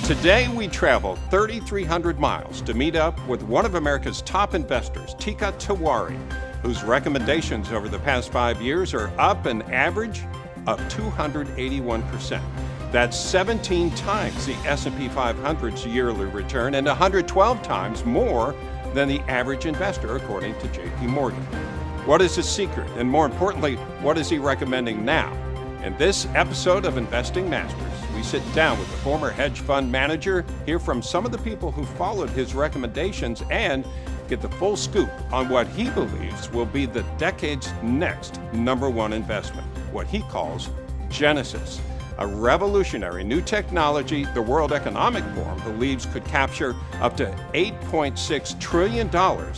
Today we travel 3,300 miles to meet up with one of America's top investors, Teeka Tiwari, whose recommendations over the past 5 years are up an average of 281%. That's 17 times the S&P 500's yearly return and 112 times more than the average investor, according to J.P. Morgan. What is his secret? And more importantly, what is he recommending now? In this episode of Investing Masters, we sit down with the former hedge fund manager, hear from some of the people who followed his recommendations, and get the full scoop on what he believes will be the decade's next #1 investment, what he calls Genesis, a revolutionary new technology the World Economic Forum believes could capture up to $8.6 trillion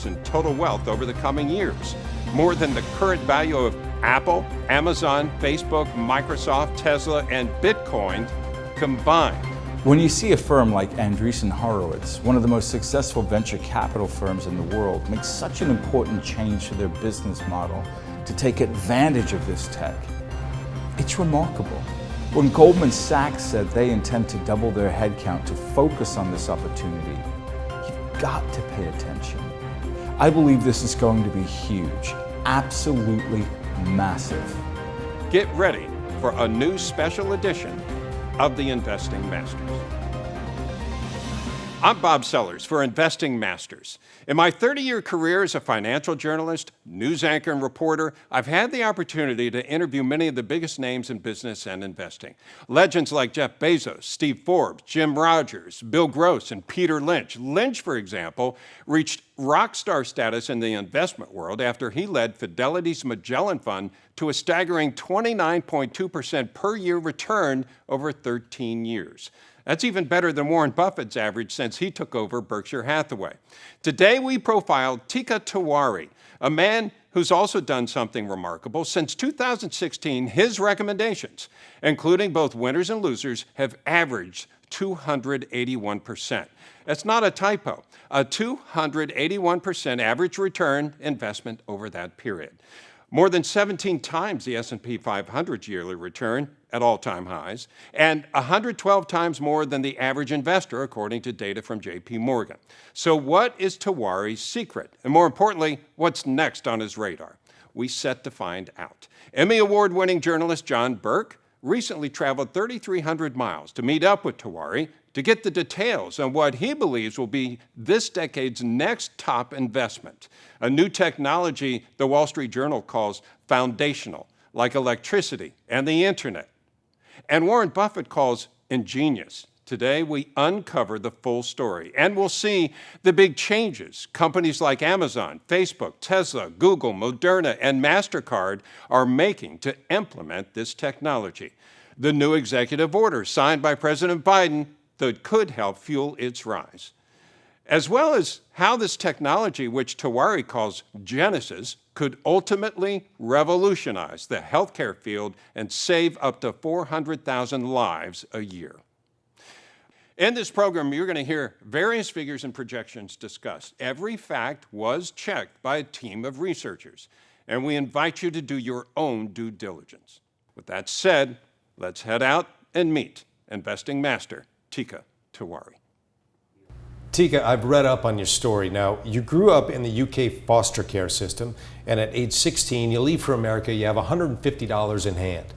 in total wealth over the coming years, more than the current value of Apple, Amazon, Facebook, Microsoft, Tesla, and Bitcoin combined. When you see a firm like Andreessen Horowitz, one of the most successful venture capital firms in the world, make such an important change to their business model to take advantage of this tech, it's remarkable. When Goldman Sachs said they intend to double their headcount to focus on this opportunity, you've got to pay attention. I believe this is going to be huge, absolutely massive. Get ready for a new special edition of the Investing Masters. I'm Bob Sellers for Investing Masters. In my 30-year career as a financial journalist, news anchor, and reporter, I've had the opportunity to interview many of the biggest names in business and investing. Legends like Jeff Bezos, Steve Forbes, Jim Rogers, Bill Gross, and Peter Lynch. Lynch, for example, reached rock star status in the investment world after he led Fidelity's Magellan Fund to a staggering 29.2% per year return over 13 years. That's even better than Warren Buffett's average since he took over Berkshire Hathaway. Today we profile Teeka Tiwari, a man who's also done something remarkable. Since 2016, his recommendations, including both winners and losers, have averaged 281%. That's not a typo, a 281% average return investment over that period. More than 17 times the S&P 500's yearly return at all-time highs, and 112 times more than the average investor, according to data from J.P. Morgan. So what is Tiwari's secret? And more importantly, what's next on his radar? We set to find out. Emmy Award-winning journalist John Burke recently traveled 3,300 miles to meet up with Tiwari to get the details on what he believes will be this decade's next top investment, a new technology the Wall Street Journal calls foundational, like electricity and the internet, and Warren Buffett calls ingenious. Today, we uncover the full story, and we'll see the big changes companies like Amazon, Facebook, Tesla, Google, Moderna, and MasterCard are making to implement this technology. The new executive order signed by President Biden that could help fuel its rise, as well as how this technology, which Tiwari calls Genesis, could ultimately revolutionize the healthcare field and save up to 400,000 lives a year. In this program, you're going to hear various figures and projections discussed. Every fact was checked by a team of researchers, and we invite you to do your own due diligence. With that said, let's head out and meet investing master Teeka Tiwari. Teeka, I've read up on your story. Now, you grew up in the UK foster care system, and at age 16, you leave for America, you have $150 in hand.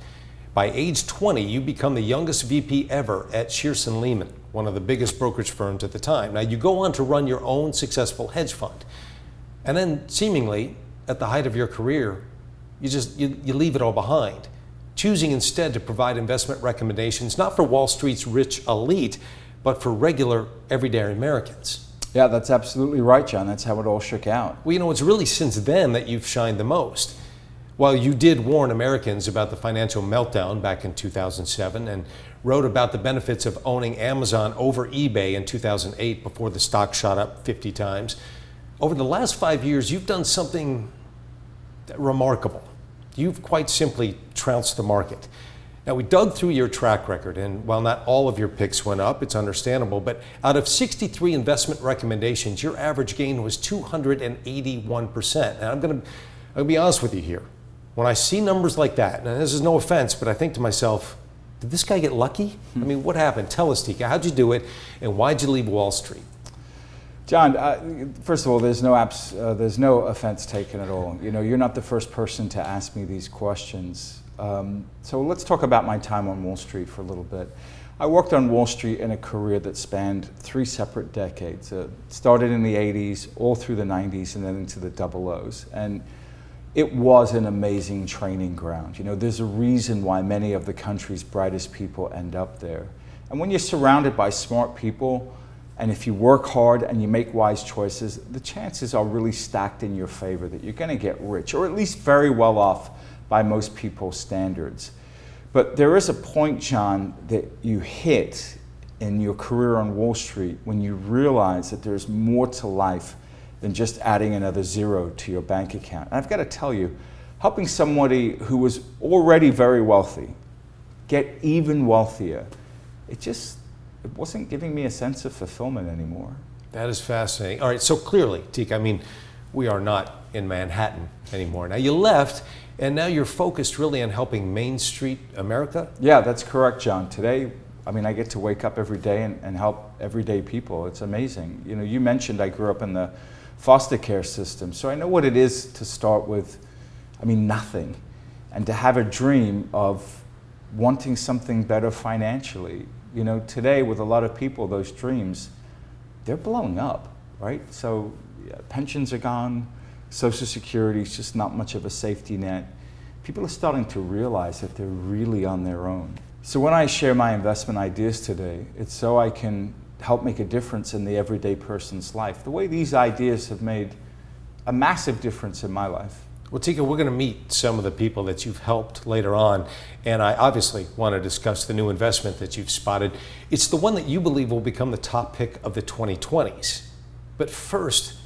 By age 20, you become the youngest VP ever at Shearson Lehman, one of the biggest brokerage firms at the time. Now, you go on to run your own successful hedge fund. And then, seemingly, at the height of your career, you leave it all behind, choosing instead to provide investment recommendations, not for Wall Street's rich elite, but for regular, everyday Americans. Yeah, that's absolutely right, John. That's how it all shook out. Well, it's really since then that you've shined the most. While you did warn Americans about the financial meltdown back in 2007 and wrote about the benefits of owning Amazon over eBay in 2008 before the stock shot up 50 times, over the last 5 years, you've done something remarkable. You've quite simply trounced the market. Now, we dug through your track record, and while not all of your picks went up, it's understandable, but out of 63 investment recommendations, your average gain was 281%. And I'm going to be honest with you here. When I see numbers like that, and this is no offense, but I think to myself, Did this guy get lucky? I mean, what happened? Tell us, Teeka. How'd you do it, and why'd you leave Wall Street? John, first of all, there's no offense taken at all. You know, you're not the first person to ask me these questions. So let's talk about my time on Wall Street for a little bit. I worked on Wall Street in a career that spanned 3 separate decades. Started in the 80s, all through the 90s, and then into the double O's. And it was an amazing training ground. You know, there's a reason why many of the country's brightest people end up there. And when you're surrounded by smart people, and if you work hard and you make wise choices, the chances are really stacked in your favor that you're going to get rich, or at least very well off by most people's standards. But there is a point, John, that you hit in your career on Wall Street when you realize that there's more to life than just adding another zero to your bank account. And I've got to tell you, helping somebody who was already very wealthy get even wealthier, it wasn't giving me a sense of fulfillment anymore. That is fascinating. All right, so clearly, Teeka, I mean, we are not in Manhattan anymore. Now, you left, and now you're focused really on helping Main Street America? Yeah, that's correct, John. Today, I mean, I get to wake up every day and help everyday people. It's amazing. You know, you mentioned I grew up in the foster care system, so I know what it is to start with, I mean, nothing, and to have a dream of wanting something better financially. You know, today with a lot of people, those dreams, they're blowing up, right? So yeah, pensions are gone, Social Security is just not much of a safety net. People are starting to realize that they're really on their own. So when I share my investment ideas today, it's so I can help make a difference in the everyday person's life. The way these ideas have made a massive difference in my life. Well, Teeka, we're going to meet some of the people that you've helped later on, and I obviously want to discuss the new investment that you've spotted. It's the one that you believe will become the top pick of the 2020s. But first,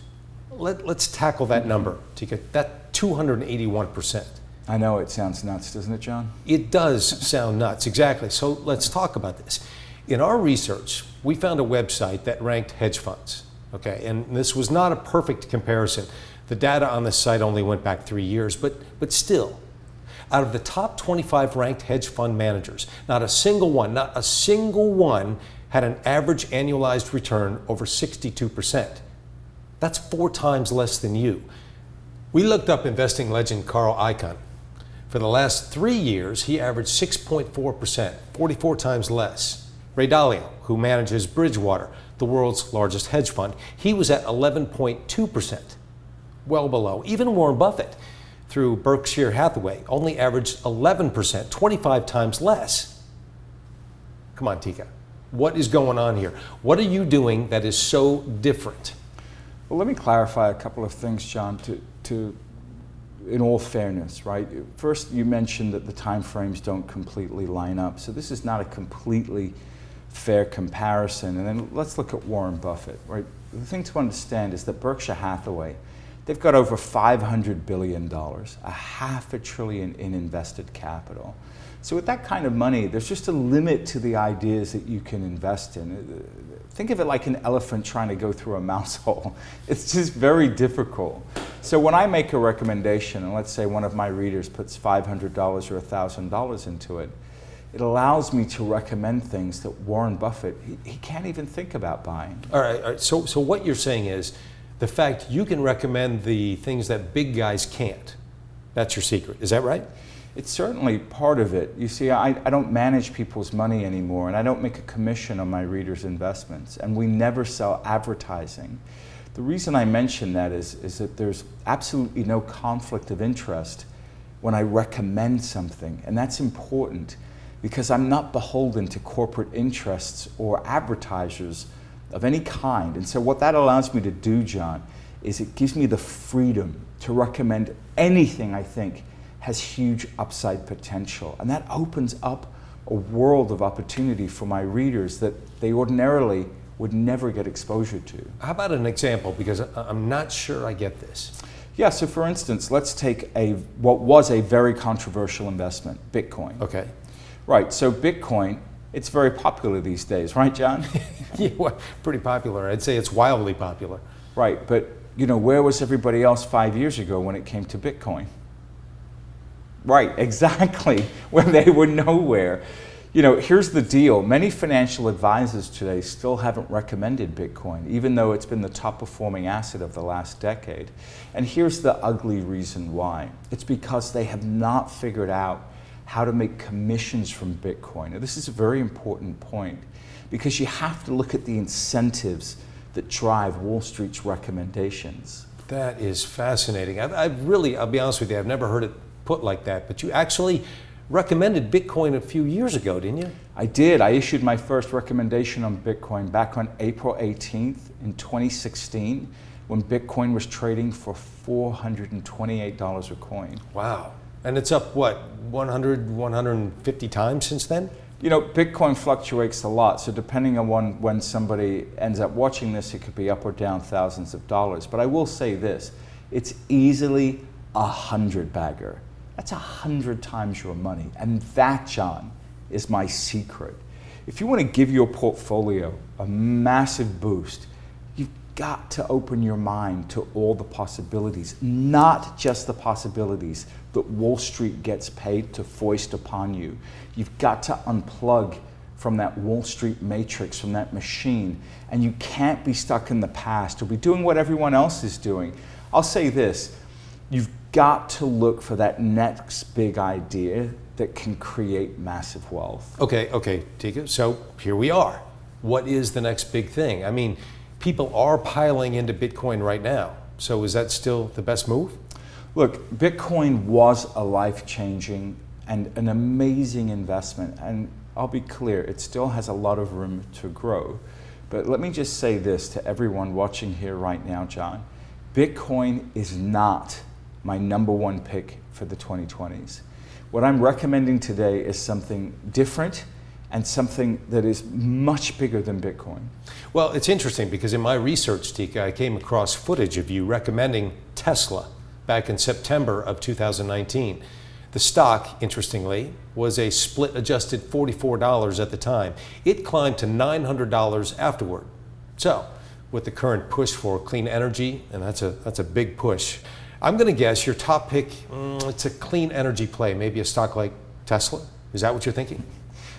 let's tackle that number, Teeka, that 281%. I know it sounds nuts, doesn't it, John? It does sound nuts, exactly. So let's talk about this. In our research, we found a website that ranked hedge funds, okay? And this was not a perfect comparison. The data on this site only went back 3 years, but still, out of the top 25 ranked hedge fund managers, not a single one had an average annualized return over 62%. That's 4 times less than you. We looked up investing legend Carl Icahn. For the last 3 years, he averaged 6.4%, 44 times less. Ray Dalio, who manages Bridgewater, the world's largest hedge fund, he was at 11.2%, well below. Even Warren Buffett, through Berkshire Hathaway, only averaged 11%, 25 times less. Come on, Teeka. What is going on here? What are you doing that is so different? Well, let me clarify a couple of things, John, in all fairness, right? First, you mentioned that the time frames don't completely line up, so this is not a completely fair comparison. And then let's look at Warren Buffett, right? The thing to understand is that Berkshire Hathaway, they've got over $500 billion, $500 billion in invested capital. So with that kind of money, there's just a limit to the ideas that you can invest in. Think of it like an elephant trying to go through a mouse hole. It's just very difficult. So when I make a recommendation, and let's say one of my readers puts $500 or $1,000 into it, it allows me to recommend things that Warren Buffett, he can't even think about buying. All right. So what you're saying is the fact you can recommend the things that big guys can't. That's your secret. Is that right? It's certainly part of it. You see, I don't manage people's money anymore, and I don't make a commission on my readers' investments, and we never sell advertising. The reason I mention that is that there's absolutely no conflict of interest when I recommend something, and that's important because I'm not beholden to corporate interests or advertisers of any kind. And so what that allows me to do, John, is it gives me the freedom to recommend anything I think has huge upside potential. And that opens up a world of opportunity for my readers that they ordinarily would never get exposure to. How about an example? Because I'm not sure I get this. Yeah, so for instance, let's take what was a very controversial investment, Bitcoin. Okay. Right, so Bitcoin, it's very popular these days, right, John? Yeah, well, pretty popular. I'd say it's wildly popular. Right, but you know, where was everybody else 5 years ago when it came to Bitcoin? Right, exactly, when they were nowhere. You know, here's the deal. Many financial advisors today still haven't recommended Bitcoin, even though it's been the top performing asset of the last decade. And here's the ugly reason why. It's because they have not figured out how to make commissions from Bitcoin. Now, this is a very important point because you have to look at the incentives that drive Wall Street's recommendations. That is fascinating. I'll be honest with you, I've never heard it put like that, but you actually recommended Bitcoin a few years ago, didn't you? I did. I issued my first recommendation on Bitcoin back on April 18th in 2016 when Bitcoin was trading for $428 a coin. Wow. And it's up, what, 100, 150 times since then? You know, Bitcoin fluctuates a lot, so depending on when somebody ends up watching this, it could be up or down thousands of dollars. But I will say this, it's easily a 100-bagger. That's 100 times your money. And that, John, is my secret. If you want to give your portfolio a massive boost, you've got to open your mind to all the possibilities, not just the possibilities that Wall Street gets paid to foist upon you. You've got to unplug from that Wall Street matrix, from that machine, and you can't be stuck in the past or be doing what everyone else is doing. I'll say this, you've got to look for that next big idea that can create massive wealth. Okay, Teeka, so here we are. What is the next big thing? I mean, people are piling into Bitcoin right now. So is that still the best move? Look, Bitcoin was a life-changing and an amazing investment. And I'll be clear, it still has a lot of room to grow. But let me just say this to everyone watching here right now, John. Bitcoin is not my #1 pick for the 2020s. What I'm recommending today is something different and something that is much bigger than Bitcoin. Well, it's interesting because in my research, Teeka, I came across footage of you recommending Tesla back in September of 2019. The stock, interestingly, was a split adjusted $44 at the time. It climbed to $900 afterward. So, with the current push for clean energy, and that's a big push, I'm going to guess your top pick, it's a clean energy play, maybe a stock like Tesla. Is that what you're thinking?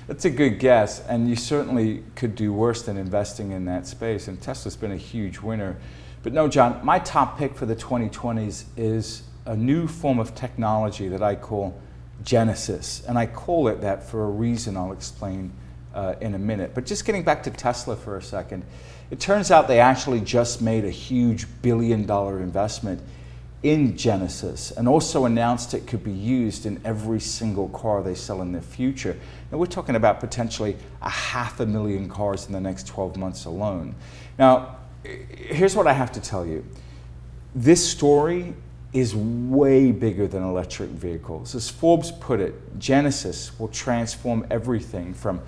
That's a good guess, and you certainly could do worse than investing in that space, and Tesla's been a huge winner. But no, John, my top pick for the 2020s is a new form of technology that I call Genesis, and I call it that for a reason I'll explain in a minute. But just getting back to Tesla for a second, it turns out they actually just made a huge billion-dollar investment in Genesis and also announced it could be used in every single car they sell in the future. Now we're talking about potentially 500,000 cars in the next 12 months alone. Now, here's what I have to tell you. This story is way bigger than electric vehicles. As Forbes put it, Genesis will transform everything from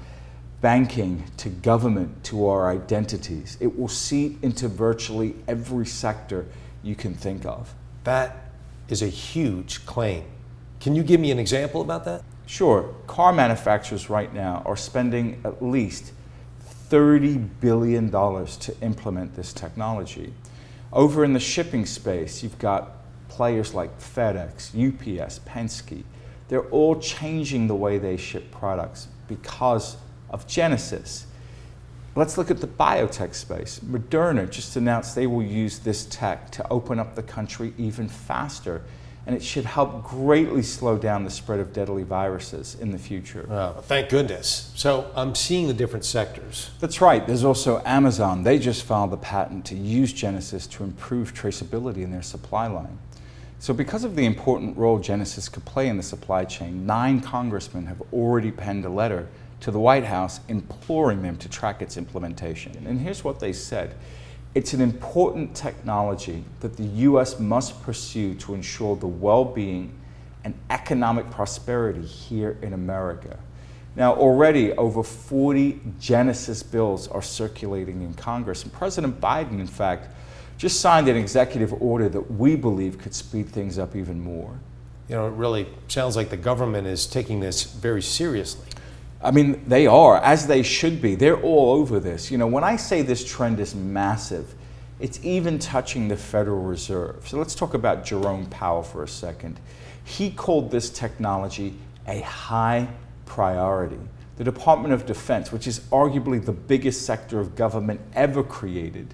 banking to government to our identities. It will seep into virtually every sector you can think of. That is a huge claim. Can you give me an example about that? Sure. Car manufacturers right now are spending at least $30 billion to implement this technology. Over in the shipping space, you've got players like FedEx, UPS, Penske. They're all changing the way they ship products because of Genesis. Let's look at the biotech space. Moderna just announced they will use this tech to open up the country even faster, and it should help greatly slow down the spread of deadly viruses in the future. Oh, thank goodness. So I'm seeing the different sectors. That's right. There's also Amazon. They just filed a patent to use Genesis to improve traceability in their supply line. So because of the important role Genesis could play in the supply chain, 9 congressmen have already penned a letter to the White House imploring them to track its implementation. And here's what they said. It's an important technology that the U.S. must pursue to ensure the well-being and economic prosperity here in America. Now, already over 40 Genesis bills are circulating in Congress, and President Biden, in fact, just signed an executive order that we believe could speed things up even more. You know, it really sounds like the government is taking this very seriously. I mean, they are, as they should be. They're all over this. You know, when I say this trend is massive, it's even touching the Federal Reserve. So let's talk about Jerome Powell for a second. He called this technology a high priority. The Department of Defense, which is arguably the biggest sector of government ever created,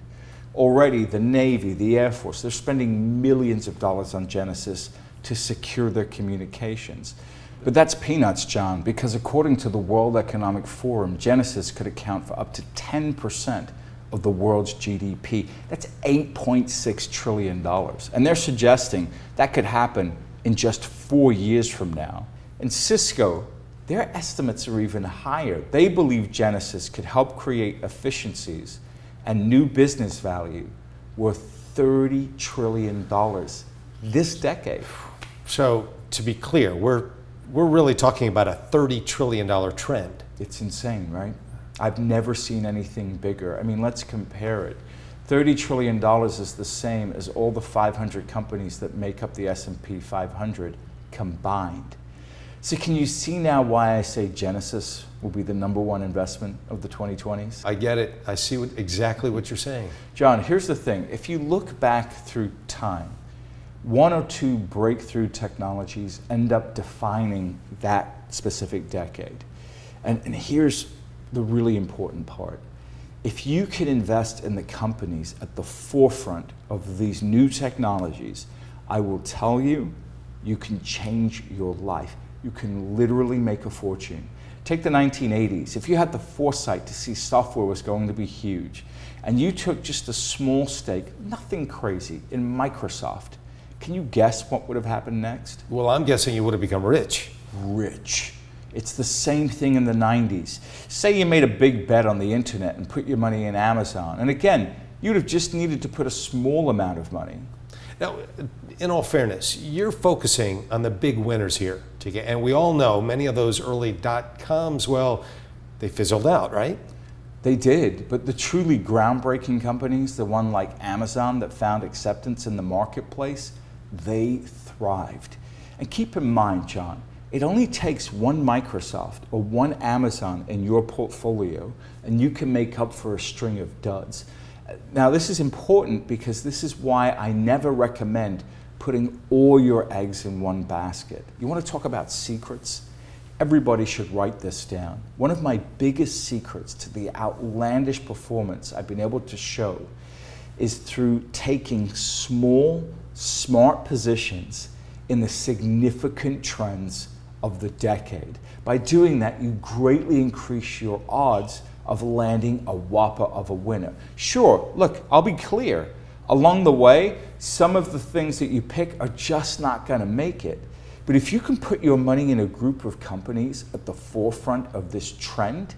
already the Navy, the Air Force, they're spending millions of dollars on Genesis to secure their communications. But that's peanuts, John, because according to the World Economic Forum, Genesis could account for up to 10% of the world's GDP. That's $8.6 trillion. And they're suggesting that could happen in just 4 years from now. And Cisco, their estimates are even higher. They believe Genesis could help create efficiencies and new business value worth $30 trillion this decade. So, to be clear, we're really talking about a $30 trillion trend. It's insane, right? I've never seen anything bigger. I mean, let's compare it. $30 trillion is the same as all the 500 companies that make up the S&P 500 combined. So can you see now why I say Genesis will be the #1 investment of the 2020s? I get it. I see exactly what you're saying. John, here's the thing. If you look back through time, 1 or 2 breakthrough technologies end up defining that specific decade. And here's the really important part. If you can invest in the companies at the forefront of these new technologies, I will tell you, you can change your life. You can literally make a fortune. Take the 1980s. If you had the foresight to see software was going to be huge, and you took just a small stake, nothing crazy, in Microsoft, can you guess what would have happened next? Well, I'm guessing you would have become rich. Rich. It's the same thing in the 90s. Say you made a big bet on the internet and put your money in Amazon. And again, you'd have just needed to put a small amount of money. Now, in all fairness, you're focusing on the big winners here, Teeka, and we all know many of those early .coms, well, they fizzled out, right? They did, but the truly groundbreaking companies, the one like Amazon that found acceptance in the marketplace, they thrived. And keep in mind, John, it only takes one Microsoft or one Amazon in your portfolio, and you can make up for a string of duds. Now, this is important because this is why I never recommend putting all your eggs in one basket. You want to talk about secrets? Everybody should write this down. One of my biggest secrets to the outlandish performance I've been able to show is through taking small, smart positions in the significant trends of the decade. By doing that, you greatly increase your odds of landing a whopper of a winner. Sure, look, I'll be clear. Along the way, some of the things that you pick are just not going to make it. But if you can put your money in a group of companies at the forefront of this trend,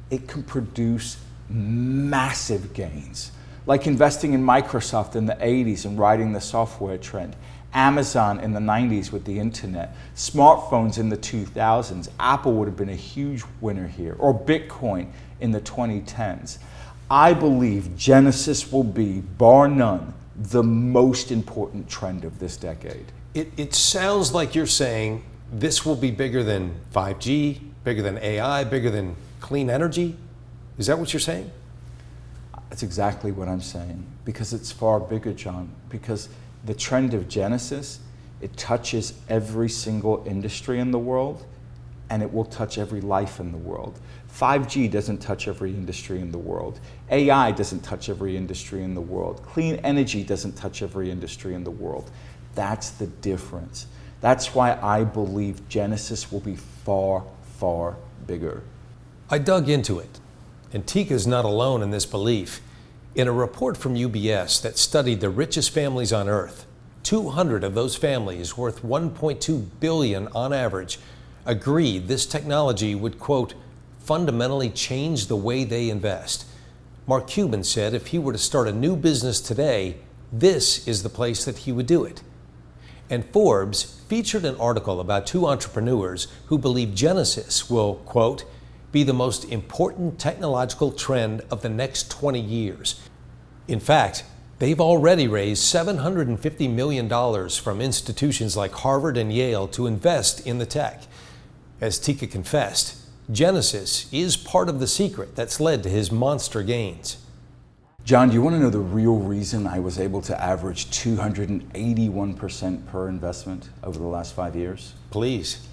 it can produce massive gains. Like investing in Microsoft in the 80s and riding the software trend, Amazon in the 90s with the internet, smartphones in the 2000s, Apple would have been a huge winner here, or Bitcoin in the 2010s. I believe Genesis will be, bar none, the most important trend of this decade. It sounds like you're saying this will be bigger than 5G, bigger than AI, bigger than clean energy. Is that what you're saying? That's exactly what I'm saying, because it's far bigger, John, because the trend of Genesis, it touches every single industry in the world, and it will touch every life in the world. 5G doesn't touch every industry in the world. AI doesn't touch every industry in the world. Clean energy doesn't touch every industry in the world. That's the difference. That's why I believe Genesis will be far, far bigger. I dug into it, and Teeka's not alone in this belief. In a report from UBS that studied the richest families on Earth, 200 of those families, worth $1.2 billion on average, agreed this technology would, quote, fundamentally change the way they invest. Mark Cuban said if he were to start a new business today, this is the place that he would do it. And Forbes featured an article about 2 entrepreneurs who believe Genesis will, quote, be the most important technological trend of the next 20 years. In fact, they've already raised $750 million from institutions like Harvard and Yale to invest in the tech. As Teeka confessed, Genesis is part of the secret that's led to his monster gains. John, do you want to know the real reason I was able to average 281% per investment over the last 5 years? Please.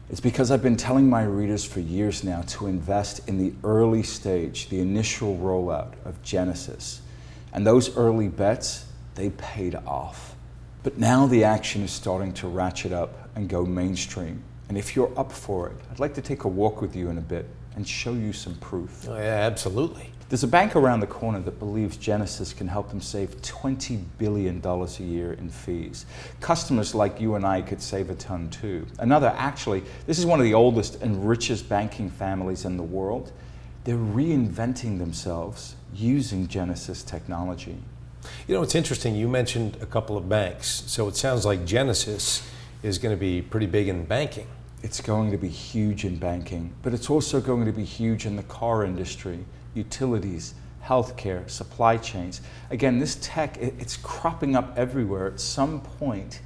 It's because I've been telling my readers for years now to invest in the early stage, the initial rollout of Genesis. And those early bets, they paid off. But now the action is starting to ratchet up and go mainstream. And if you're up for it, I'd like to take a walk with you in a bit and show you some proof. Oh, yeah, absolutely. There's a bank around the corner that believes Genesis can help them save $20 billion a year in fees. Customers like you and I could save a ton too. Another, actually, this is one of the oldest and richest banking families in the world. They're reinventing themselves using Genesis technology. You know, it's interesting, you mentioned a couple of banks, so it sounds like Genesis is going to be pretty big in banking. It's going to be huge in banking, but it's also going to be huge in the car industry, utilities, healthcare, supply chains. Again, this tech, it's cropping up everywhere. At some point,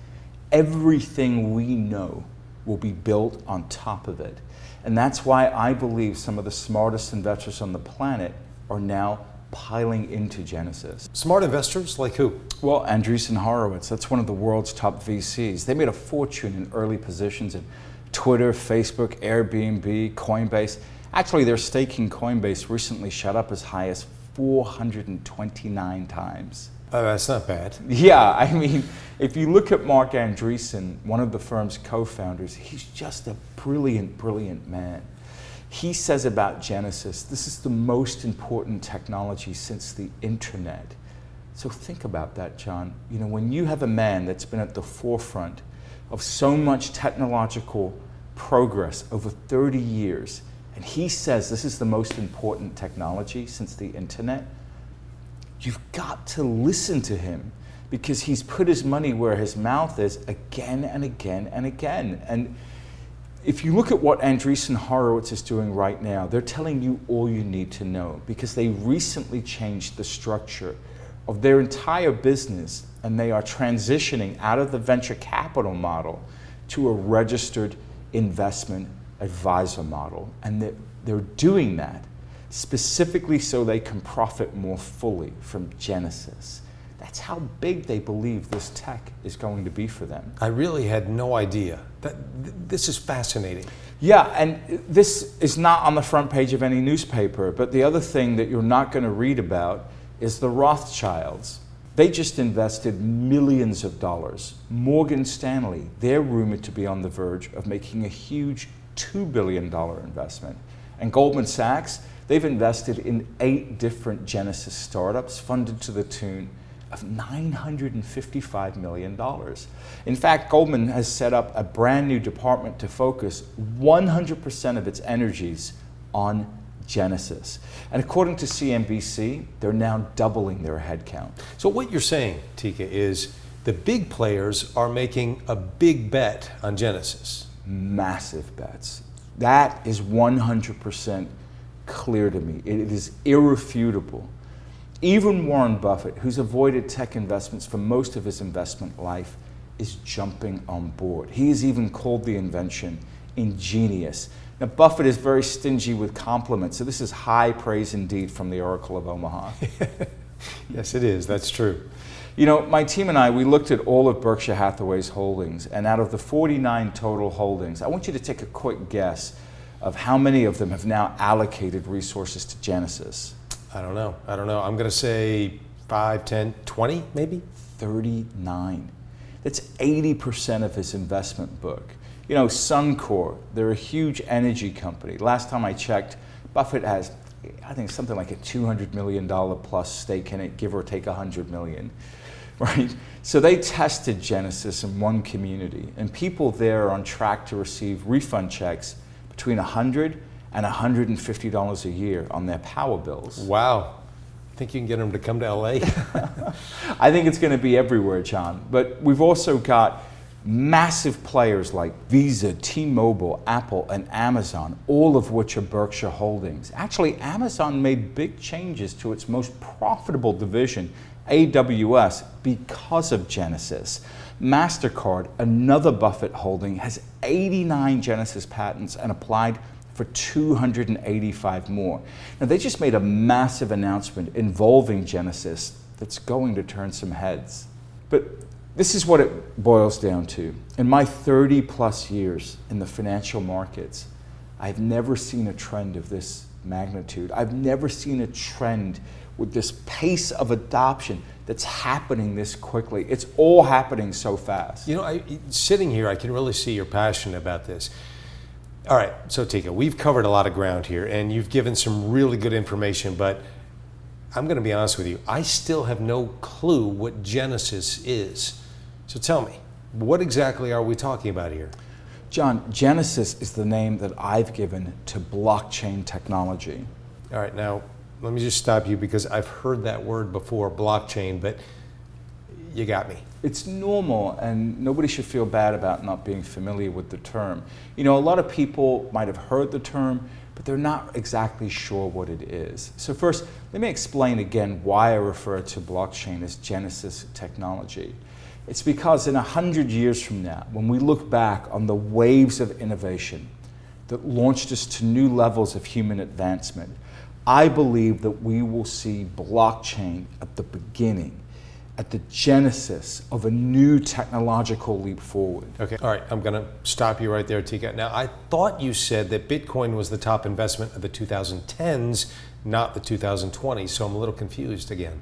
everything we know will be built on top of it. And that's why I believe some of the smartest investors on the planet are now piling into Genesis. Smart investors like who? Well, Andreessen Horowitz, that's one of the world's top VCs. They made a fortune in early positions in Twitter, Facebook, Airbnb, Coinbase. Actually, their stake in Coinbase recently shot up as high as 429 times. That's not bad. Yeah, I mean, if you look at Mark Andreessen, one of the firm's co-founders, he's just a brilliant, brilliant man. He says about Genesis, this is the most important technology since the internet. So think about that, John. You know, when you have a man that's been at the forefront of so much technological progress over 30 years, and he says this is the most important technology since the internet, you've got to listen to him because he's put his money where his mouth is again and again and again. And if you look at what Andreessen Horowitz is doing right now, they're telling you all you need to know because they recently changed the structure of their entire business and they are transitioning out of the venture capital model to a registered investment advisor model. And they're doing that specifically so they can profit more fully from Genesis. That's how big they believe this tech is going to be for them. I really had no idea. This is fascinating. Yeah, and this is not on the front page of any newspaper, but the other thing that you're not going to read about is the Rothschilds. They just invested millions of dollars. Morgan Stanley, they're rumored to be on the verge of making a huge $2 billion investment. And Goldman Sachs, they've invested in 8 different Genesis startups funded to the tune of $955 million. In fact, Goldman has set up a brand new department to focus 100% of its energies on Genesis. And according to CNBC, they're now doubling their headcount. So what you're saying, Teeka, is the big players are making a big bet on Genesis. Massive bets. That is 100% clear to me. It is irrefutable. Even Warren Buffett, who's avoided tech investments for most of his investment life, is jumping on board. He has even called the invention ingenious. Now, Buffett is very stingy with compliments, so this is high praise indeed from the Oracle of Omaha. Yes, it is. That's true. You know, my team and I, we looked at all of Berkshire Hathaway's holdings, and out of the 49 total holdings, I want you to take a quick guess of how many of them have now allocated resources to Genesis. I don't know. I'm going to say 5, 10, 20 maybe? 39. That's 80% of his investment book. You know, Suncor, they're a huge energy company. Last time I checked, Buffett has, I think, something like a $200 million plus stake in it, give or take $100 million, right? So they tested Genesis in one community, and people there are on track to receive refund checks between $100 and $150 a year on their power bills. Wow. Think you can get them to come to LA? I think it's going to be everywhere, John. But we've also got massive players like Visa, T-Mobile, Apple, and Amazon, all of which are Berkshire holdings. Actually, Amazon made big changes to its most profitable division, AWS, because of Genesis. MasterCard, another Buffett holding, has 89 Genesis patents and applied for 285 more. Now, they just made a massive announcement involving Genesis that's going to turn some heads. But This is what it boils down to. In my 30 plus years in the financial markets, I've never seen a trend of this magnitude. I've never seen a trend with this pace of adoption that's happening this quickly. It's all happening so fast. You know, sitting here, I can really see you're passionate about this. All right, so Teeka, we've covered a lot of ground here, and you've given some really good information, but I'm going to be honest with you. I still have no clue what Genesis is. So tell me, what exactly are we talking about here? John, Genesis is the name that I've given to blockchain technology. All right, now, let me just stop you because I've heard that word before, blockchain, but you got me. It's normal, and nobody should feel bad about not being familiar with the term. You know, a lot of people might have heard the term, but they're not exactly sure what it is. So first, let me explain again why I refer to blockchain as Genesis technology. It's because in 100 years from now, when we look back on the waves of innovation that launched us to new levels of human advancement, I believe that we will see blockchain at the beginning, at the genesis of a new technological leap forward. Okay, all right, I'm gonna stop you right there, Teeka. Now, I thought you said that Bitcoin was the top investment of the 2010s, not the 2020s, so I'm a little confused again.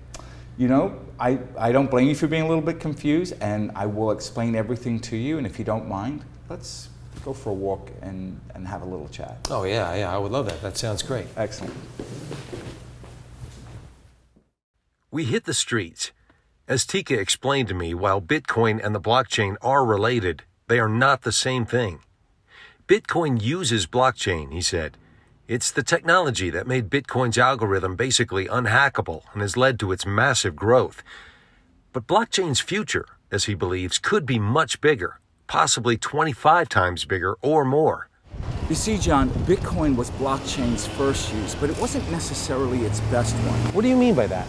You know, I don't blame you for being a little bit confused, and I will explain everything to you, and if you don't mind, let's go for a walk and have a little chat. Oh yeah, I would love that. That sounds great. Excellent. We hit the streets. As Teeka explained to me, while Bitcoin and the blockchain are related, they are not the same thing. Bitcoin uses blockchain, he said. It's the technology that made Bitcoin's algorithm basically unhackable and has led to its massive growth. But blockchain's future, as he believes, could be much bigger, possibly 25 times bigger or more. You see, John, Bitcoin was blockchain's first use, but it wasn't necessarily its best one. What do you mean by that?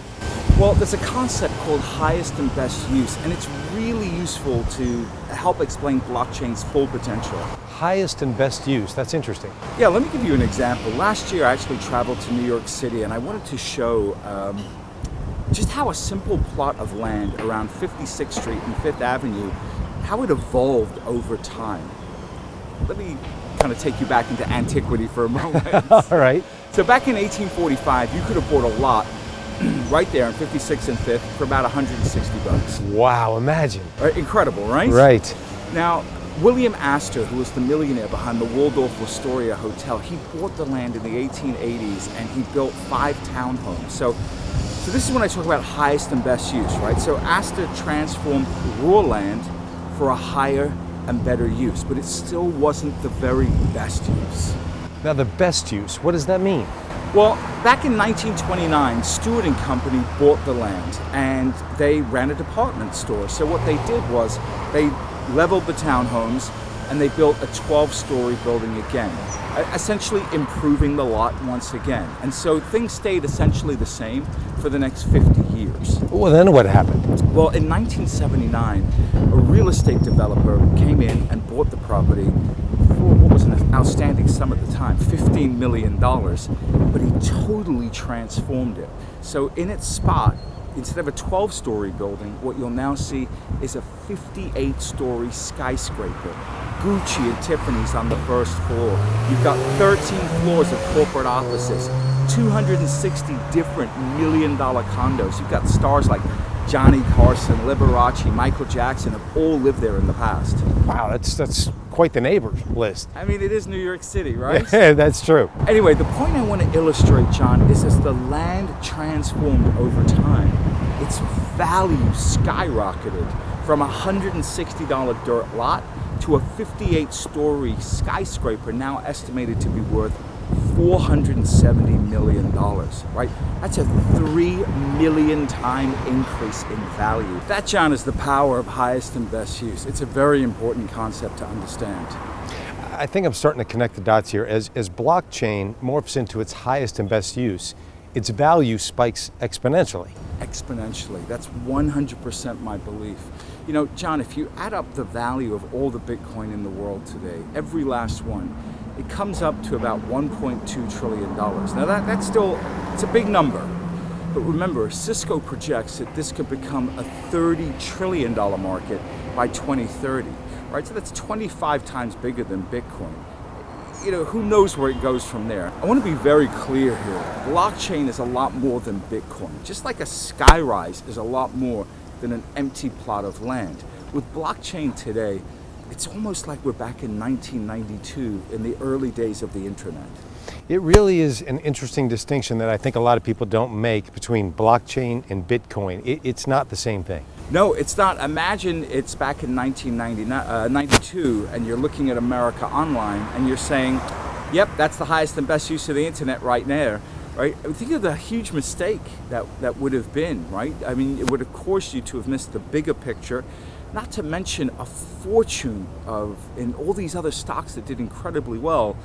Well, there's a concept called highest and best use, and it's really useful to help explain blockchain's full potential. Highest and best use, that's interesting. Yeah, let me give you an example. Last year, I actually traveled to New York City, and I wanted to show just how a simple plot of land around 56th Street and 5th Avenue, how it evolved over time. Let me kind of take you back into antiquity for a moment. All right. So back in 1845, you could have bought a lot right there on 56th and 5th for about $160. Wow, imagine. Incredible, right? Right. Now, William Astor, who was the millionaire behind the Waldorf Astoria Hotel, he bought the land in the 1880s and he built 5 townhomes. So this is when I talk about highest and best use, right? So Astor transformed raw land for a higher and better use, but it still wasn't the very best use. Now the best use, what does that mean? Well, back in 1929, Stewart and Company bought the land and they ran a department store. So what they did was they leveled the townhomes and they built a 12-story building again, essentially improving the lot once again. And so things stayed essentially the same for the next 50 years. Well, then what happened? Well, in 1979, a real estate developer came in and bought the property for what was an outstanding sum at the time, $15 million, but he totally transformed it. So in its spot, instead of a 12-story building, what you'll now see is a 58-story skyscraper. Gucci and Tiffany's on the first floor. You've got 13 floors of corporate offices, 260 different million-dollar condos. You've got stars like Johnny Carson, Liberace, Michael Jackson have all lived there in the past. Wow, that's quite the neighbor list. I mean, it is New York City, right? Yeah, that's true. Anyway, the point I want to illustrate, John, is as the land transformed over time, its value skyrocketed from a $160 dirt lot to a 58-story skyscraper now estimated to be worth $470 million, right? That's a 3 million time increase in value. That, John, is the power of highest and best use. It's a very important concept to understand. I think I'm starting to connect the dots here. As blockchain morphs into its highest and best use, its value spikes exponentially. Exponentially. That's 100% my belief. You know, John, if you add up the value of all the Bitcoin in the world today, every last one, it comes up to about $1.2 trillion. Now that's still, it's a big number. But remember, Cisco projects that this could become a $30 trillion market by 2030, right? So that's 25 times bigger than Bitcoin. You know, who knows where it goes from there? I want to be very clear here. Blockchain is a lot more than Bitcoin. Just like a skyrise is a lot more than an empty plot of land. With blockchain today, it's almost like we're back in 1992 in the early days of the internet. It really is an interesting distinction that I think a lot of people don't make between blockchain and Bitcoin. It's not the same thing. No, it's not. Imagine it's back in 1992 and you're looking at America Online and you're saying, yep, that's the highest and best use of the internet right there. Right? Think of the huge mistake that would have been, right? I mean, it would have caused you to have missed the bigger picture, not to mention a fortune in all these other stocks that did incredibly well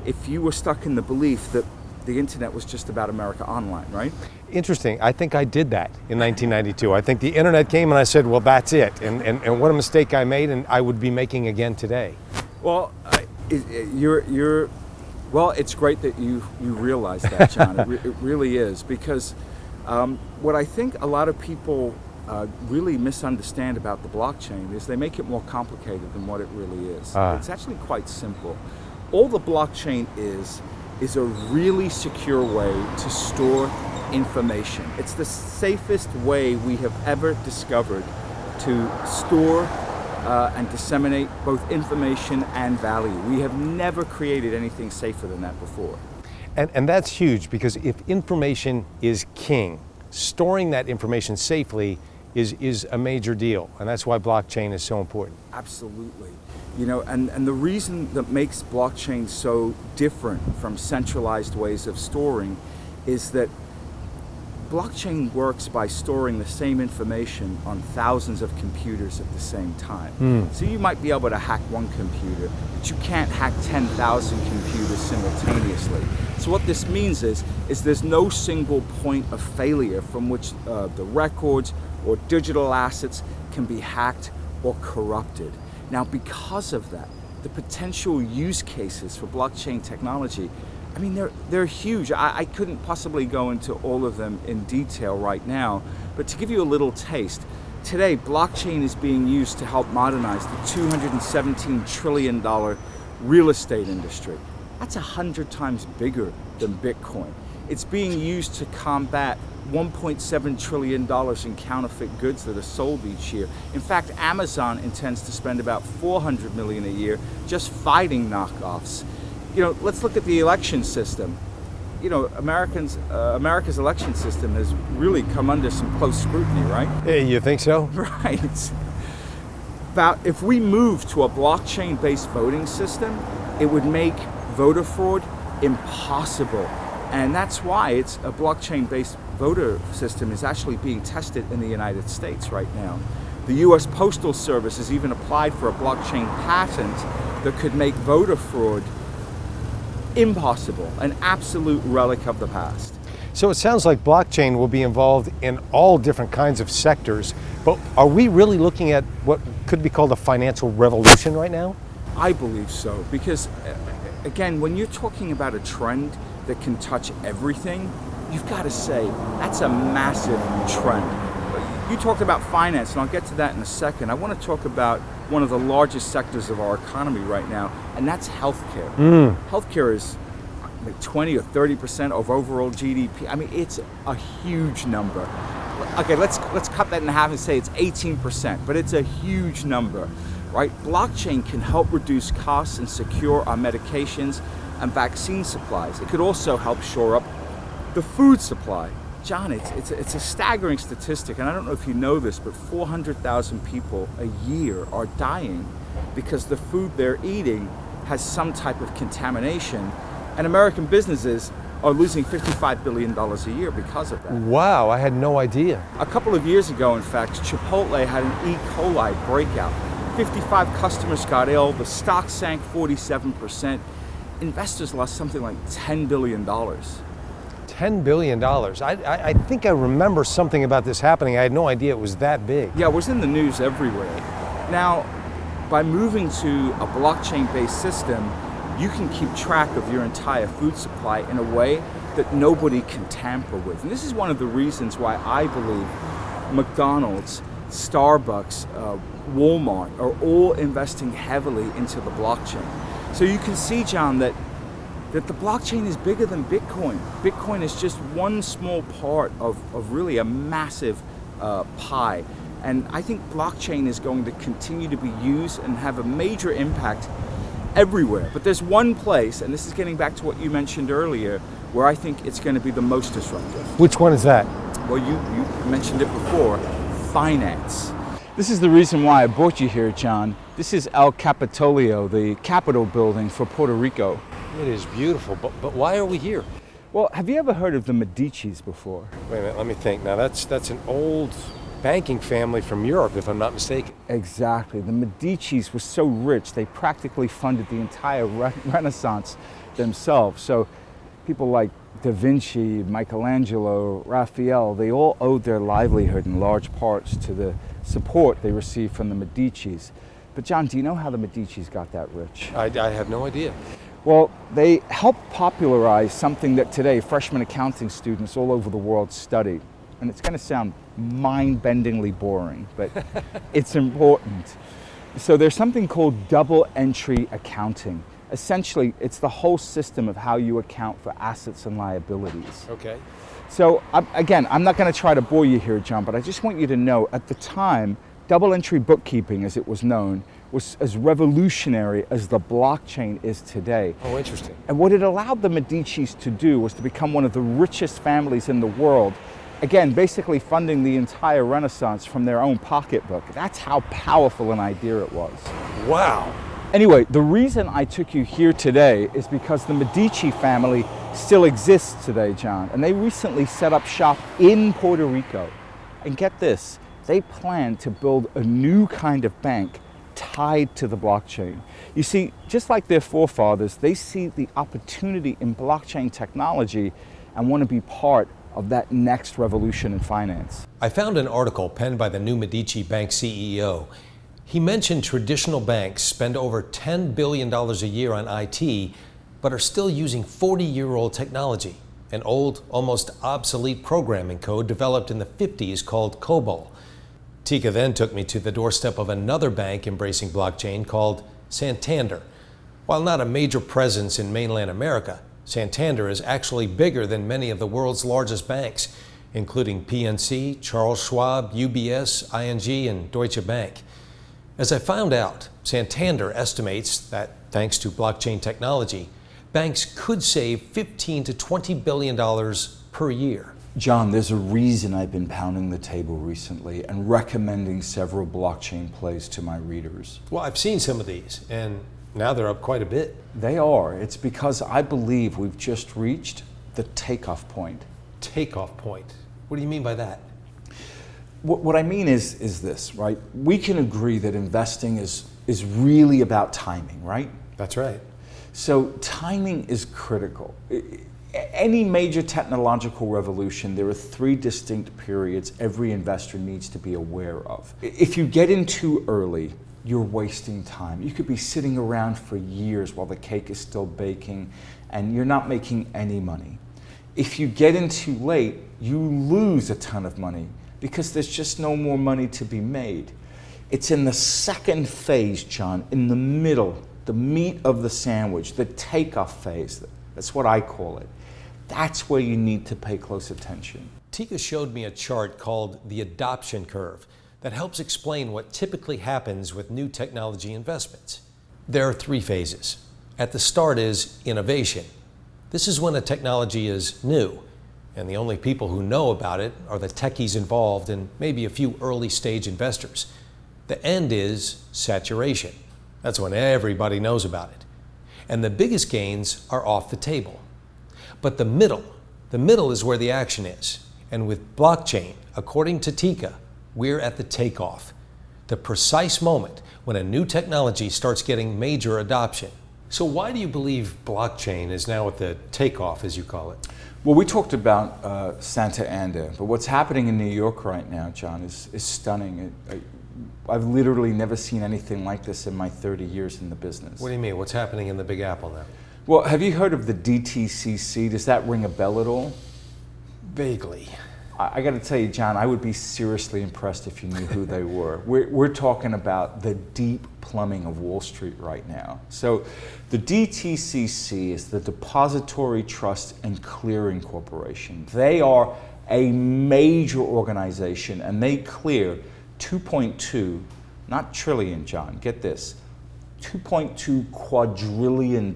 if you were stuck in the belief that the internet was just about America Online, right? Interesting. I think I did that in 1992. I think the internet came and I said, well, that's it. And what a mistake I made and I would be making again today. Well, well, it's great that you realize that, John. It really is, because what I think a lot of people really misunderstand about the blockchain is they make it more complicated than what it really is. It's actually quite simple. All the blockchain is a really secure way to store information. It's the safest way we have ever discovered to store and disseminate both information and value. We have never created anything safer than that before. And that's huge, because if information is king, storing that information safely is a major deal. And that's why blockchain is so important. Absolutely. You know, and the reason that makes blockchain so different from centralized ways of storing is that blockchain works by storing the same information on thousands of computers at the same time. So you might be able to hack one computer, but you can't hack 10,000 computers simultaneously. So what this means is there's no single point of failure from which the records or digital assets can be hacked or corrupted. Now, because of that, the potential use cases for blockchain technology, I mean, they're huge. I couldn't possibly go into all of them in detail right now, but to give you a little taste, today blockchain is being used to help modernize the $217 trillion real estate industry. That's 100 times bigger than Bitcoin. It's being used to combat $1.7 trillion in counterfeit goods that are sold each year. In fact, Amazon intends to spend about $400 million a year just fighting knockoffs. You know, let's look at the election system. You know, America's election system has really come under some close scrutiny, right? Hey, you think so? Right. If we move to a blockchain-based voting system, it would make voter fraud impossible. And that's why it's a blockchain-based voter system is actually being tested in the United States right now. The U.S. Postal Service has even applied for a blockchain patent that could make voter fraud impossible, an absolute relic of the past. So it sounds like blockchain will be involved in all different kinds of sectors, but are we really looking at what could be called a financial revolution right now? I believe so, because again, when you're talking about a trend that can touch everything, you've got to say that's a massive trend. You talked about finance, and I'll get to that in a second. I want to talk about one of the largest sectors of our economy right now, and that's healthcare. Healthcare is 20 or 30% of overall GDP. I mean, it's a huge number. Okay, let's cut that in half and say it's 18%, but it's a huge number, right? Blockchain can help reduce costs and secure our medications and vaccine supplies. It could also help shore up the food supply. John, it's a staggering statistic, and I don't know if you know this, but 400,000 people a year are dying because the food they're eating has some type of contamination, and American businesses are losing $55 billion a year because of that. Wow, I had no idea. A couple of years ago, in fact, Chipotle had an E. coli breakout. 55 customers got ill, the stock sank 47%. Investors lost something like $10 billion. $10 billion. I think I remember something about this happening. I had no idea it was that big. Yeah, it was in the news everywhere. Now, by moving to a blockchain-based system, you can keep track of your entire food supply in a way that nobody can tamper with. And this is one of the reasons why I believe McDonald's, Starbucks, Walmart are all investing heavily into the blockchain. So you can see, John, that the blockchain is bigger than Bitcoin. Bitcoin is just one small part of really a massive pie. And I think blockchain is going to continue to be used and have a major impact everywhere. But there's one place, and this is getting back to what you mentioned earlier, where I think it's going to be the most disruptive. Which one is that? Well, you mentioned it before, finance. This is the reason why I brought you here, John. This is El Capitolio, the Capitol building for Puerto Rico. It is beautiful, but why are we here? Well, have you ever heard of the Medicis before? Wait a minute, let me think. Now that's an old banking family from Europe, if I'm not mistaken. Exactly. The Medicis were so rich, they practically funded the entire Renaissance themselves. So people like Da Vinci, Michelangelo, Raphael, they all owed their livelihood in large parts to the support they received from the Medicis. But John, do you know how the Medicis got that rich? I have no idea. Well, they helped popularize something that today freshman accounting students all over the world study. And it's going to sound mind-bendingly boring, but it's important. So there's something called double entry accounting. Essentially, it's the whole system of how you account for assets and liabilities. Okay. So again, I'm not going to try to bore you here, John, but I just want you to know at the time, double entry bookkeeping, as it was known, was as revolutionary as the blockchain is today. Oh, interesting. And what it allowed the Medicis to do was to become one of the richest families in the world. Again, basically funding the entire Renaissance from their own pocketbook. That's how powerful an idea it was. Wow. Anyway, the reason I took you here today is because the Medici family still exists today, John. And they recently set up shop in Puerto Rico. And get this, they plan to build a new kind of bank tied to the blockchain. You see, just like their forefathers, they see the opportunity in blockchain technology and want to be part of that next revolution in finance. I found an article penned by the new Medici Bank CEO. He mentioned traditional banks spend over $10 billion a year on IT, but are still using 40-year-old technology, an old, almost obsolete programming code developed in the 50s called COBOL. Teeka then took me to the doorstep of another bank embracing blockchain called Santander. While not a major presence in mainland America, Santander is actually bigger than many of the world's largest banks, including PNC, Charles Schwab, UBS, ING, and Deutsche Bank. As I found out, Santander estimates that, thanks to blockchain technology, banks could save $15 to $20 billion per year. John, there's a reason I've been pounding the table recently and recommending several blockchain plays to my readers. Well, I've seen some of these, and now they're up quite a bit. They are. It's because I believe we've just reached the takeoff point. Takeoff point? What do you mean by that? What I mean is this, right? We can agree that investing is really about timing, right? That's right. So timing is critical. Any major technological revolution, there are three distinct periods every investor needs to be aware of. If you get in too early, you're wasting time. You could be sitting around for years while the cake is still baking and you're not making any money. If you get in too late, you lose a ton of money because there's just no more money to be made. It's in the second phase, John, in the middle, the meat of the sandwich, the takeoff phase. That's what I call it. That's where you need to pay close attention. Teeka showed me a chart called the adoption curve that helps explain what typically happens with new technology investments. There are three phases. At the start is innovation. This is when a technology is new, and the only people who know about it are the techies involved and maybe a few early stage investors. The end is saturation. That's when everybody knows about it. And the biggest gains are off the table. But the middle is where the action is. And with blockchain, according to Teeka, we're at the takeoff, the precise moment when a new technology starts getting major adoption. So why do you believe blockchain is now at the takeoff, as you call it? Well, we talked about Santander, but what's happening in New York right now, John, is stunning. I've literally never seen anything like this in my 30 years in the business. What do you mean? What's happening in the Big Apple now? Well, have you heard of the DTCC? Does that ring a bell at all? Vaguely. I got to tell you, John, I would be seriously impressed if you knew who they were. We're talking about the deep plumbing of Wall Street right now. So the DTCC is the Depository Trust and Clearing Corporation. They are a major organization, and they clear 2.2, not trillion, John, get this, $2.2 quadrillion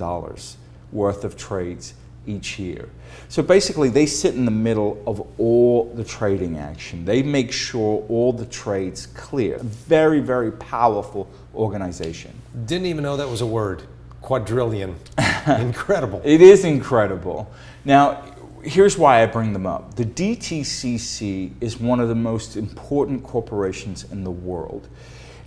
worth of trades each year. So basically they sit in the middle of all the trading action. They make sure all the trades clear. Very, very powerful organization. Didn't even know that was a word. Quadrillion. Incredible. It is incredible. Now, here's why I bring them up. The DTCC is one of the most important corporations in the world,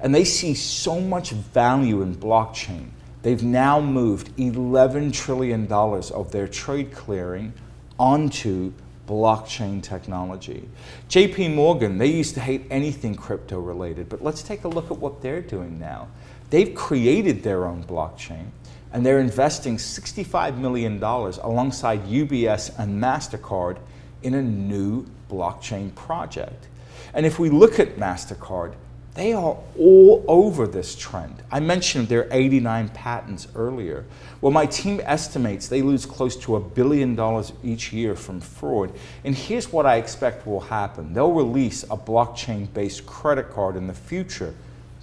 and they see so much value in blockchain. They've now moved $11 trillion of their trade clearing onto blockchain technology. JP Morgan, they used to hate anything crypto related, but let's take a look at what they're doing now. They've created their own blockchain, and they're investing $65 million alongside UBS and MasterCard in a new blockchain project. And if we look at MasterCard, they are all over this trend. I mentioned their 89 patents earlier. Well, my team estimates they lose close to $1 billion each year from fraud. And here's what I expect will happen. They'll release a blockchain-based credit card in the future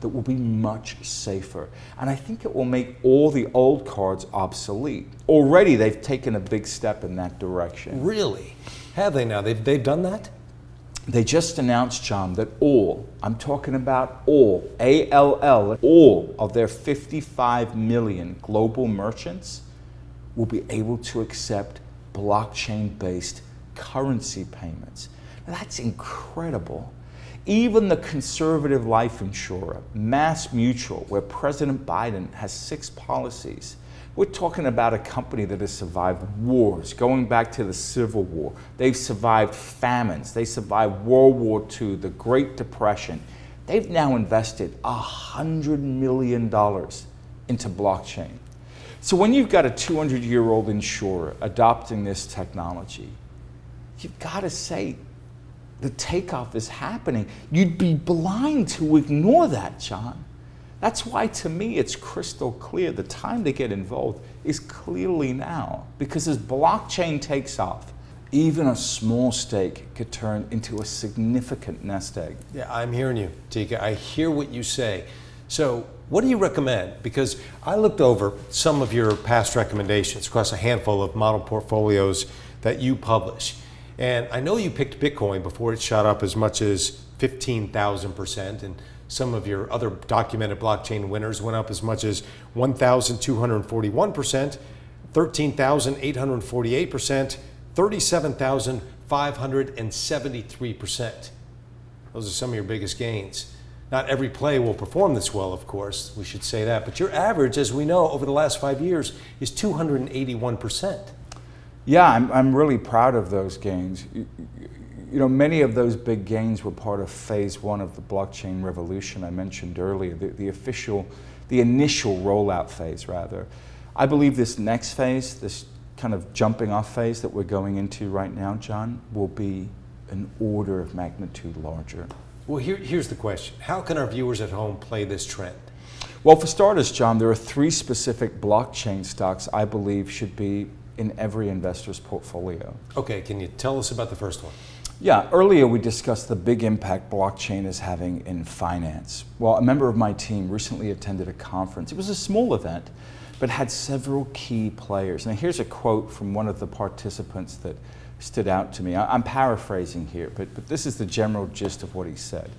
that will be much safer. And I think it will make all the old cards obsolete. Already they've taken a big step in that direction. Really? Have they now? They've done that? They just announced, John, that all, I'm talking about all, A-L-L, all of their 55 million global merchants will be able to accept blockchain-based currency payments. Now, that's incredible. Even the conservative life insurer, Mass Mutual, where President Biden has 6 policies, we're talking about a company that has survived wars, going back to the Civil War. They've survived famines. They survived World War II, the Great Depression. They've now invested $100 million into blockchain. So when you've got a 200-year-old insurer adopting this technology, you've got to say the takeoff is happening. You'd be blind to ignore that, John. That's why, to me, it's crystal clear. The time to get involved is clearly now, because as blockchain takes off, even a small stake could turn into a significant nest egg. Yeah, I'm hearing you, Teeka. I hear what you say. So what do you recommend? Because I looked over some of your past recommendations across a handful of model portfolios that you publish. And I know you picked Bitcoin before it shot up as much as 15,000%, and some of your other documented blockchain winners went up as much as 1,241%, 13,848%, 37,573%. Those are some of your biggest gains. Not every play will perform this well, of course, we should say that, but your average, as we know, over the last 5 years is 281%. Yeah, I'm really proud of those gains. You know, many of those big gains were part of phase 1 of the blockchain revolution I mentioned earlier, the initial rollout phase, rather. I believe this next phase, this kind of jumping off phase that we're going into right now, John, will be an order of magnitude larger. Well, here's the question. How can our viewers at home play this trend? Well, for starters, John, there are 3 specific blockchain stocks I believe should be in every investor's portfolio. Okay, can you tell us about the first one? Yeah, earlier we discussed the big impact blockchain is having in finance. Well, a member of my team recently attended a conference. It was a small event, but had several key players. Now here's a quote from one of the participants that stood out to me. I'm paraphrasing here, but this is the general gist of what he said.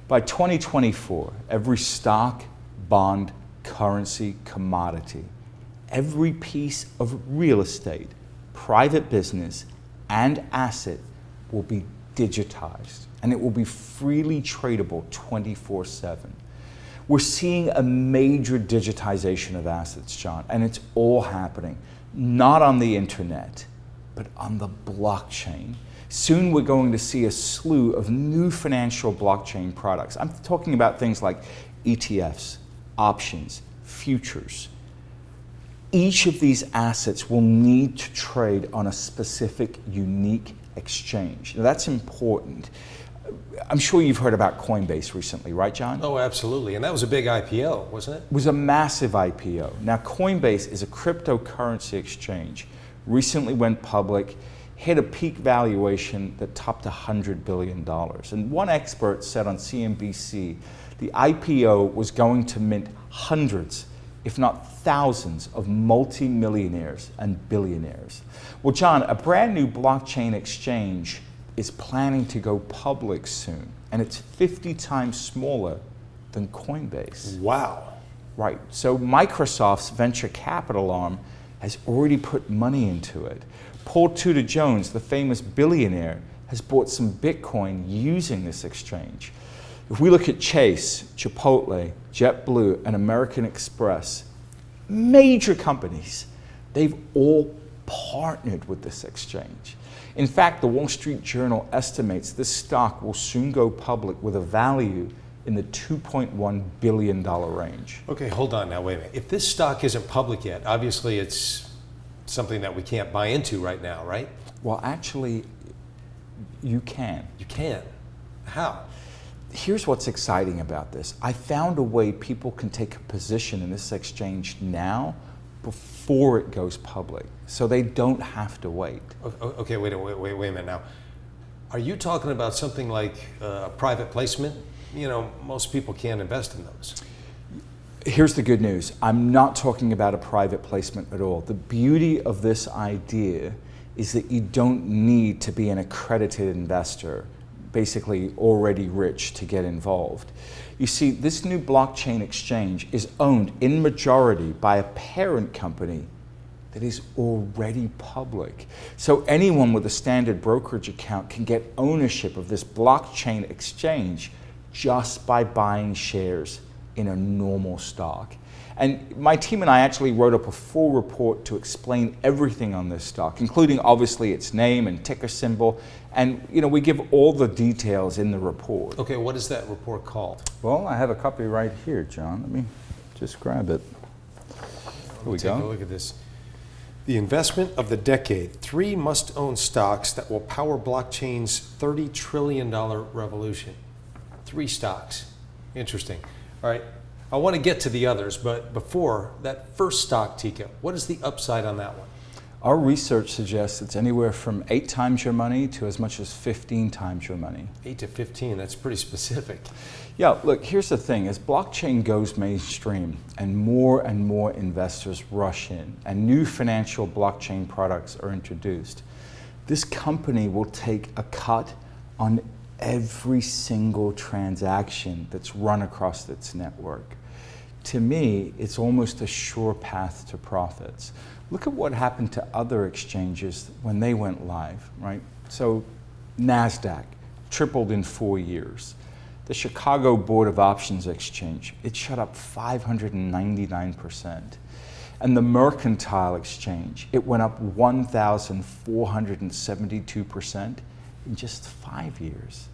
By 2024, every stock, bond, currency, commodity, every piece of real estate, private business, and asset will be digitized, and it will be freely tradable 24/7. We're seeing a major digitization of assets, John, and it's all happening, not on the internet, but on the blockchain. Soon we're going to see a slew of new financial blockchain products. I'm talking about things like ETFs, options, futures. each of these assets will need to trade on a specific, unique exchange. Now, that's important. I'm sure you've heard about Coinbase recently, right, John? Oh, absolutely. And that was a big IPO, wasn't it? It was a massive IPO. Now, Coinbase is a cryptocurrency exchange. Recently went public, hit a peak valuation that topped $100 billion. And one expert said on CNBC the IPO was going to mint hundreds, if not thousands, of multi-millionaires and billionaires. Well, John, a brand new blockchain exchange is planning to go public soon, and it's 50 times smaller than Coinbase. Wow. Right, so Microsoft's venture capital arm has already put money into it. Paul Tudor Jones, the famous billionaire, has bought some Bitcoin using this exchange. If we look at Chase, Chipotle, JetBlue, and American Express, major companies, they've all partnered with this exchange. In fact, the Wall Street Journal estimates this stock will soon go public with a value in the $2.1 billion range. Okay, hold on now, wait a minute. If this stock isn't public yet, obviously it's something that we can't buy into right now, right? Well, actually, you can. You can. How? Here's what's exciting about this. I found a way people can take a position in this exchange now before it goes public, so they don't have to wait. Okay, wait a minute now. Are you talking about something like a private placement? You know, most people can't invest in those. Here's the good news. I'm not talking about a private placement at all. The beauty of this idea is that you don't need to be an accredited investor, basically already rich, to get involved. You see, this new blockchain exchange is owned in majority by a parent company that is already public. So anyone with a standard brokerage account can get ownership of this blockchain exchange just by buying shares in a normal stock. And my team and I actually wrote up a full report to explain everything on this stock, including obviously its name and ticker symbol. And we give all the details in the report. Okay, what is that report called? Well, I have a copy right here, John. Let me just grab it. Here we go. Take a look at this. The investment of the decade, 3 must-own stocks that will power blockchain's $30 trillion revolution. 3 stocks. Interesting. All right, I want to get to the others, but before that first stock, Teeka, what is the upside on that one? Our research suggests it's anywhere from 8 times your money to as much as 15 times your money. 8 to 15, that's pretty specific. Yeah, look, here's the thing. As blockchain goes mainstream and more investors rush in and new financial blockchain products are introduced, this company will take a cut on every single transaction that's run across its network. To me, it's almost a sure path to profits. Look at what happened to other exchanges when they went live, right? So NASDAQ tripled in 4 years. The Chicago Board of Options Exchange, it shot up 599%. And the Mercantile Exchange, it went up 1,472% in just 5 years.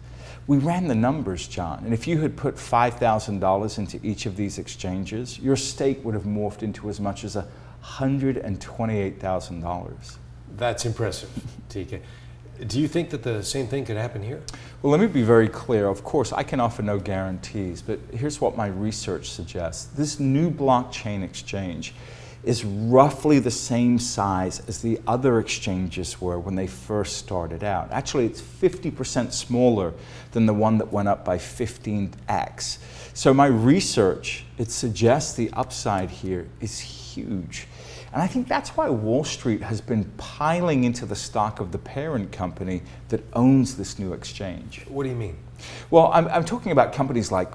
We ran the numbers, John, and if you had put $5,000 into each of these exchanges, your stake would have morphed into as much as $128,000. That's impressive, Teeka. Do you think that the same thing could happen here? Well, let me be very clear. Of course, I can offer no guarantees, but here's what my research suggests. This new blockchain exchange is roughly the same size as the other exchanges were when they first started out. Actually, it's 50% smaller than the one that went up by 15x. So my research, it suggests the upside here is huge. And I think that's why Wall Street has been piling into the stock of the parent company that owns this new exchange. What do you mean? Well, I'm talking about companies like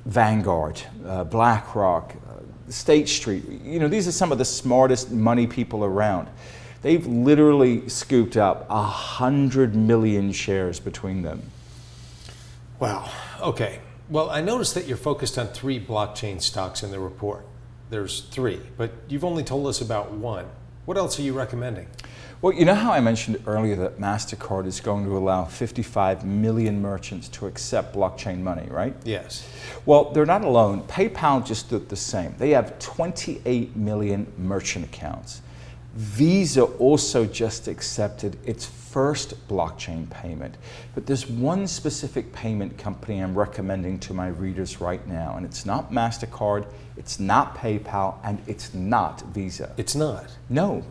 Vanguard, BlackRock, State Street. These are some of the smartest money people around. They've literally scooped up 100 million shares between them. Wow. Okay. Well, I noticed that you're focused on 3 blockchain stocks in the report. There's 3, but you've only told us about 1. What else are you recommending? Well, you know how I mentioned earlier that MasterCard is going to allow 55 million merchants to accept blockchain money, right? Yes. Well, they're not alone. PayPal just did the same. They have 28 million merchant accounts. Visa also just accepted its first blockchain payment. But there's one specific payment company I'm recommending to my readers right now, and it's not MasterCard, it's not PayPal, and it's not Visa. It's not? No.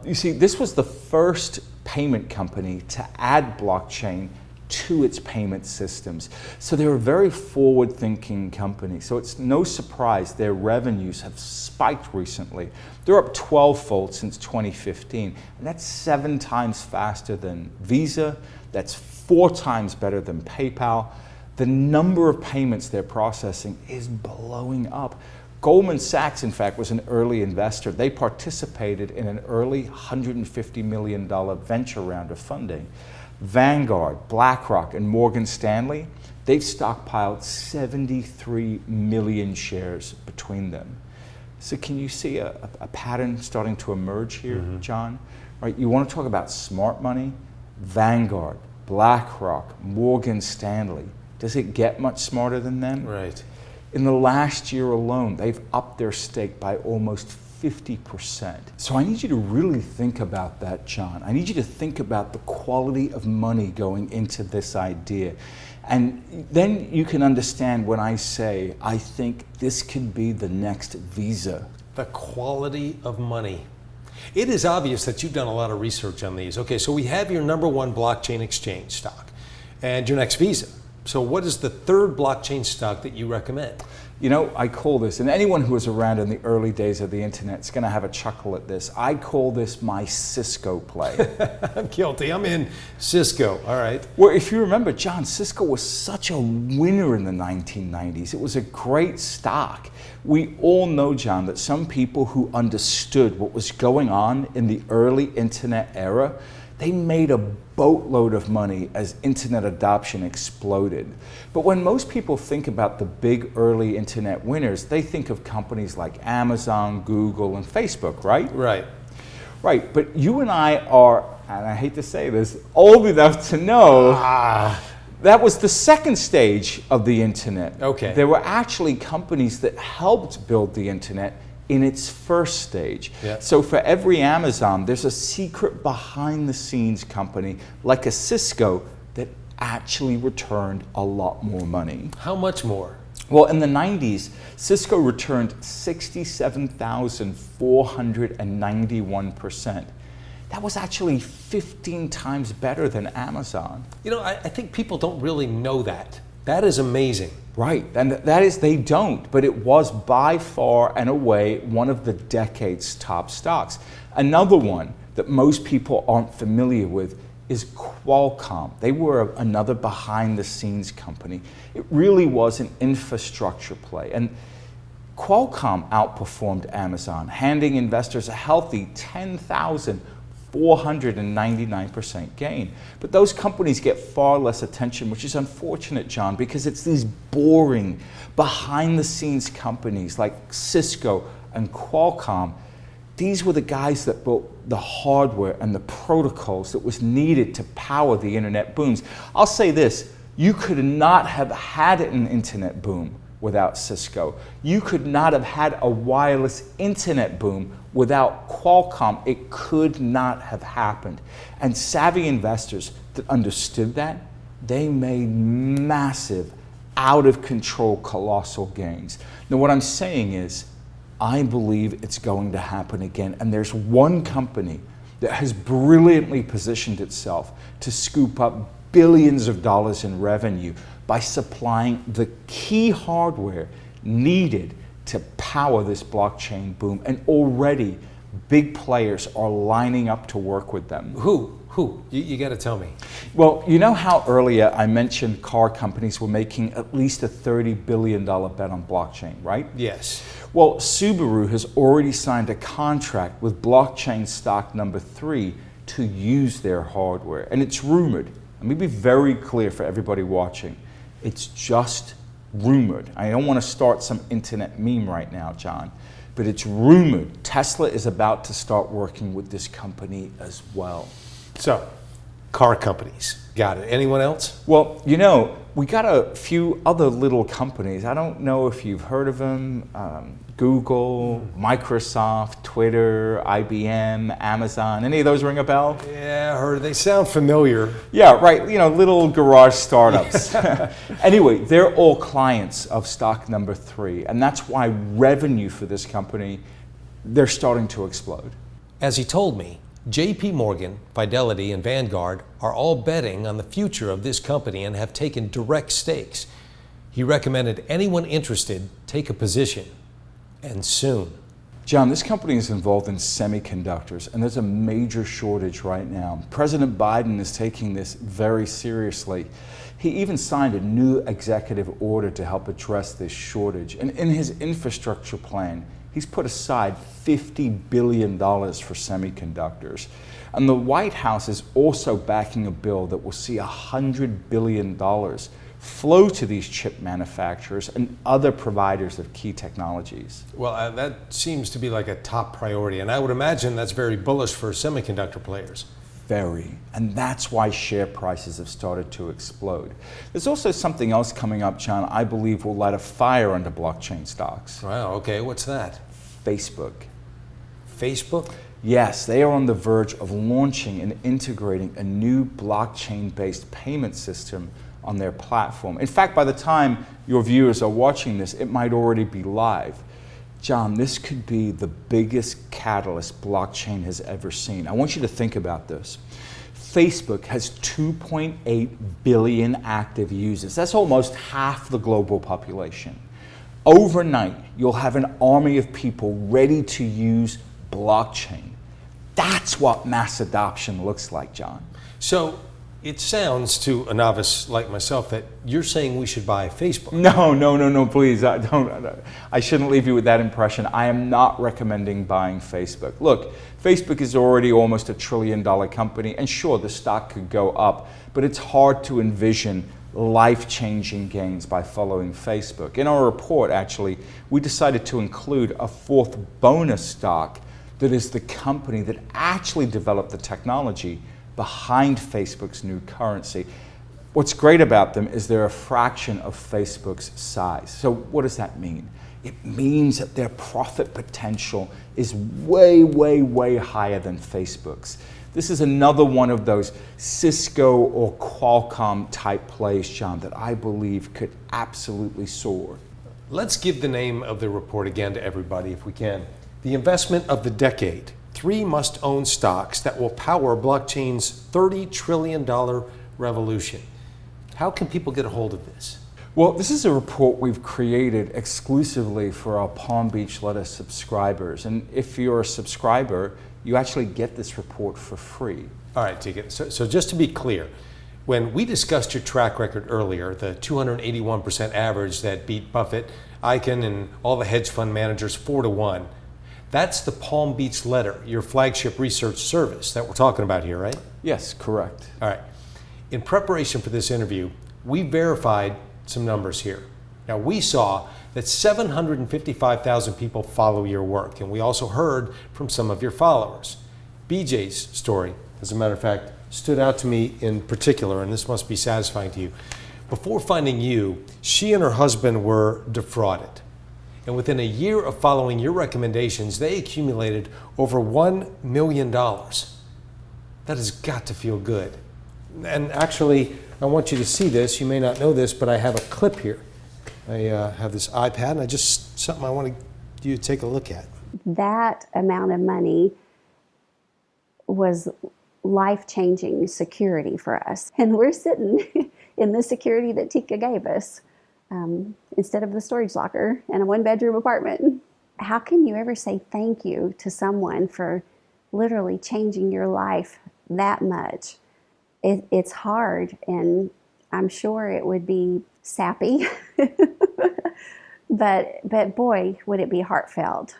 You see, this was the first payment company to add blockchain to its payment systems. So they're a very forward-thinking company. So it's no surprise their revenues have spiked recently. They're up 12-fold since 2015, and that's 7 times faster than Visa. That's 4 times better than PayPal. The number of payments they're processing is blowing up. Goldman Sachs, in fact, was an early investor. They participated in an early $150 million venture round of funding. Vanguard, BlackRock, and Morgan Stanley, they've stockpiled 73 million shares between them. So can you see a pattern starting to emerge here, John? Right, you want to talk about smart money? Vanguard, BlackRock, Morgan Stanley. Does it get much smarter than them? Right. In the last year alone, they've upped their stake by almost 50%. So I need you to really think about that, John. I need you to think about the quality of money going into this idea. And then you can understand when I say, I think this could be the next Visa. The quality of money. It is obvious that you've done a lot of research on these. Okay, so we have your #1 blockchain exchange stock and your next Visa. So what is the third blockchain stock that you recommend? You know, I call this, and anyone who was around in the early days of the internet is going to have a chuckle at this. I call this my Cisco play. I'm guilty. I'm in Cisco. All right. Well, if you remember, John, Cisco was such a winner in the 1990s. It was a great stock. We all know, John, that some people who understood what was going on in the early internet era, they made a boatload of money as internet adoption exploded. But when most people think about the big early internet winners, they think of companies like Amazon, Google, and Facebook, right? Right. Right, but you and I are, and I hate to say this, old enough to know that was the second stage of the internet. Okay. There were actually companies that helped build the internet in its first stage. Yeah. So for every Amazon, there's a secret behind the scenes company like a Cisco that actually returned a lot more money. How much more? Well, in the 90s, Cisco returned 67,491%. That was actually 15 times better than Amazon. You know, I think people don't really know that. That is amazing. Right, and that is, they don't, but it was by far and away one of the decade's top stocks. Another one that most people aren't familiar with is Qualcomm. They were another behind-the-scenes company. It really was an infrastructure play, and Qualcomm outperformed Amazon, handing investors a healthy 10,499% gain. But those companies get far less attention, which is unfortunate, John, because it's these boring, behind-the-scenes companies like Cisco and Qualcomm. These were the guys that built the hardware and the protocols that was needed to power the internet booms. I'll say this, you could not have had an internet boom without Cisco. You could not have had a wireless internet boom without Qualcomm. It could not have happened. And savvy investors that understood that, they made massive, out of control, colossal gains. Now what I'm saying is, I believe it's going to happen again. And there's one company that has brilliantly positioned itself to scoop up billions of dollars in revenue by supplying the key hardware needed to power this blockchain boom. And already big players are lining up to work with them. Who? You got to tell me. Well, you know how earlier I mentioned car companies were making at least a $30 billion bet on blockchain, right? Yes. Well, Subaru has already signed a contract with blockchain stock #3 to use their hardware. And it's rumored, let me be very clear for everybody watching, it's just rumored. I don't want to start some internet meme right now, John, but it's rumored Tesla is about to start working with this company as well. So, car companies. Got it. Anyone else? Well, you know, we got a few other little companies. I don't know if you've heard of them. Google, Microsoft, Twitter, IBM, Amazon. Any of those ring a bell? Yeah, I heard. They sound familiar. Yeah, right. You know, little garage startups. Anyway, they're all clients of stock number 3. And that's why revenue for this company, they're starting to explode. As he told me, JP Morgan, Fidelity, and Vanguard are all betting on the future of this company and have taken direct stakes. He recommended anyone interested take a position, and soon. John, this company is involved in semiconductors, and there's a major shortage right now. President Biden is taking this very seriously. He even signed a new executive order to help address this shortage. And in his infrastructure plan, he's put aside $50 billion for semiconductors. And the White House is also backing a bill that will see $100 billion flow to these chip manufacturers and other providers of key technologies. Well, that seems to be like a top priority, and I would imagine that's very bullish for semiconductor players. Very. And that's why share prices have started to explode. There's also something else coming up, John, I believe will light a fire under blockchain stocks. Wow, okay, what's that? Facebook. Facebook? Yes, they are on the verge of launching and integrating a new blockchain-based payment system on their platform. In fact, by the time your viewers are watching this, it might already be live. John, this could be the biggest catalyst blockchain has ever seen. I want you to think about this. Facebook has 2.8 billion active users. That's almost half the global population. Overnight, you'll have an army of people ready to use blockchain. That's what mass adoption looks like, John. So, it sounds to a novice like myself that you're saying we should buy Facebook. No, please. I shouldn't leave you with that impression. I am not recommending buying Facebook. Look, Facebook is already almost $1 trillion company, and sure, the stock could go up, but it's hard to envision life-changing gains by following Facebook. In our report, actually, we decided to include a 4th bonus stock that is the company that actually developed the technology behind Facebook's new currency. What's great about them is they're a fraction of Facebook's size. So what does that mean? It means that their profit potential is way higher than Facebook's. This is another one of those Cisco or Qualcomm type plays, John, that I believe could absolutely soar. Let's give the name of the report again to everybody if we can. The investment of the decade. 3 must-own stocks that will power blockchain's $30 trillion revolution. How can people get a hold of this? Well, this is a report we've created exclusively for our Palm Beach Lettuce subscribers. And if you're a subscriber, you actually get this report for free. All right, Teeka. So just to be clear, when we discussed your track record earlier, the 281% average that beat Buffett, Icahn, and all the hedge fund managers 4-1, that's the Palm Beach Letter, your flagship research service that we're talking about here, right? Yes, correct. All right. In preparation for this interview, we verified some numbers here. Now, we saw that 755,000 people follow your work, and we also heard from some of your followers. BJ's story, as a matter of fact, stood out to me in particular, and this must be satisfying to you. Before finding you, she and her husband were defrauded. And within a year of following your recommendations, they accumulated over $1 million. That has got to feel good. And actually, I want you to see this. You may not know this, but I have a clip here. I have this iPad, and something I want you to take a look at. That amount of money was life-changing security for us. And we're sitting in the security that Teeka gave us. Instead of the storage locker and a 1-bedroom apartment. How can you ever say thank you to someone for literally changing your life that much? It's hard, and I'm sure it would be sappy, but boy, would it be heartfelt.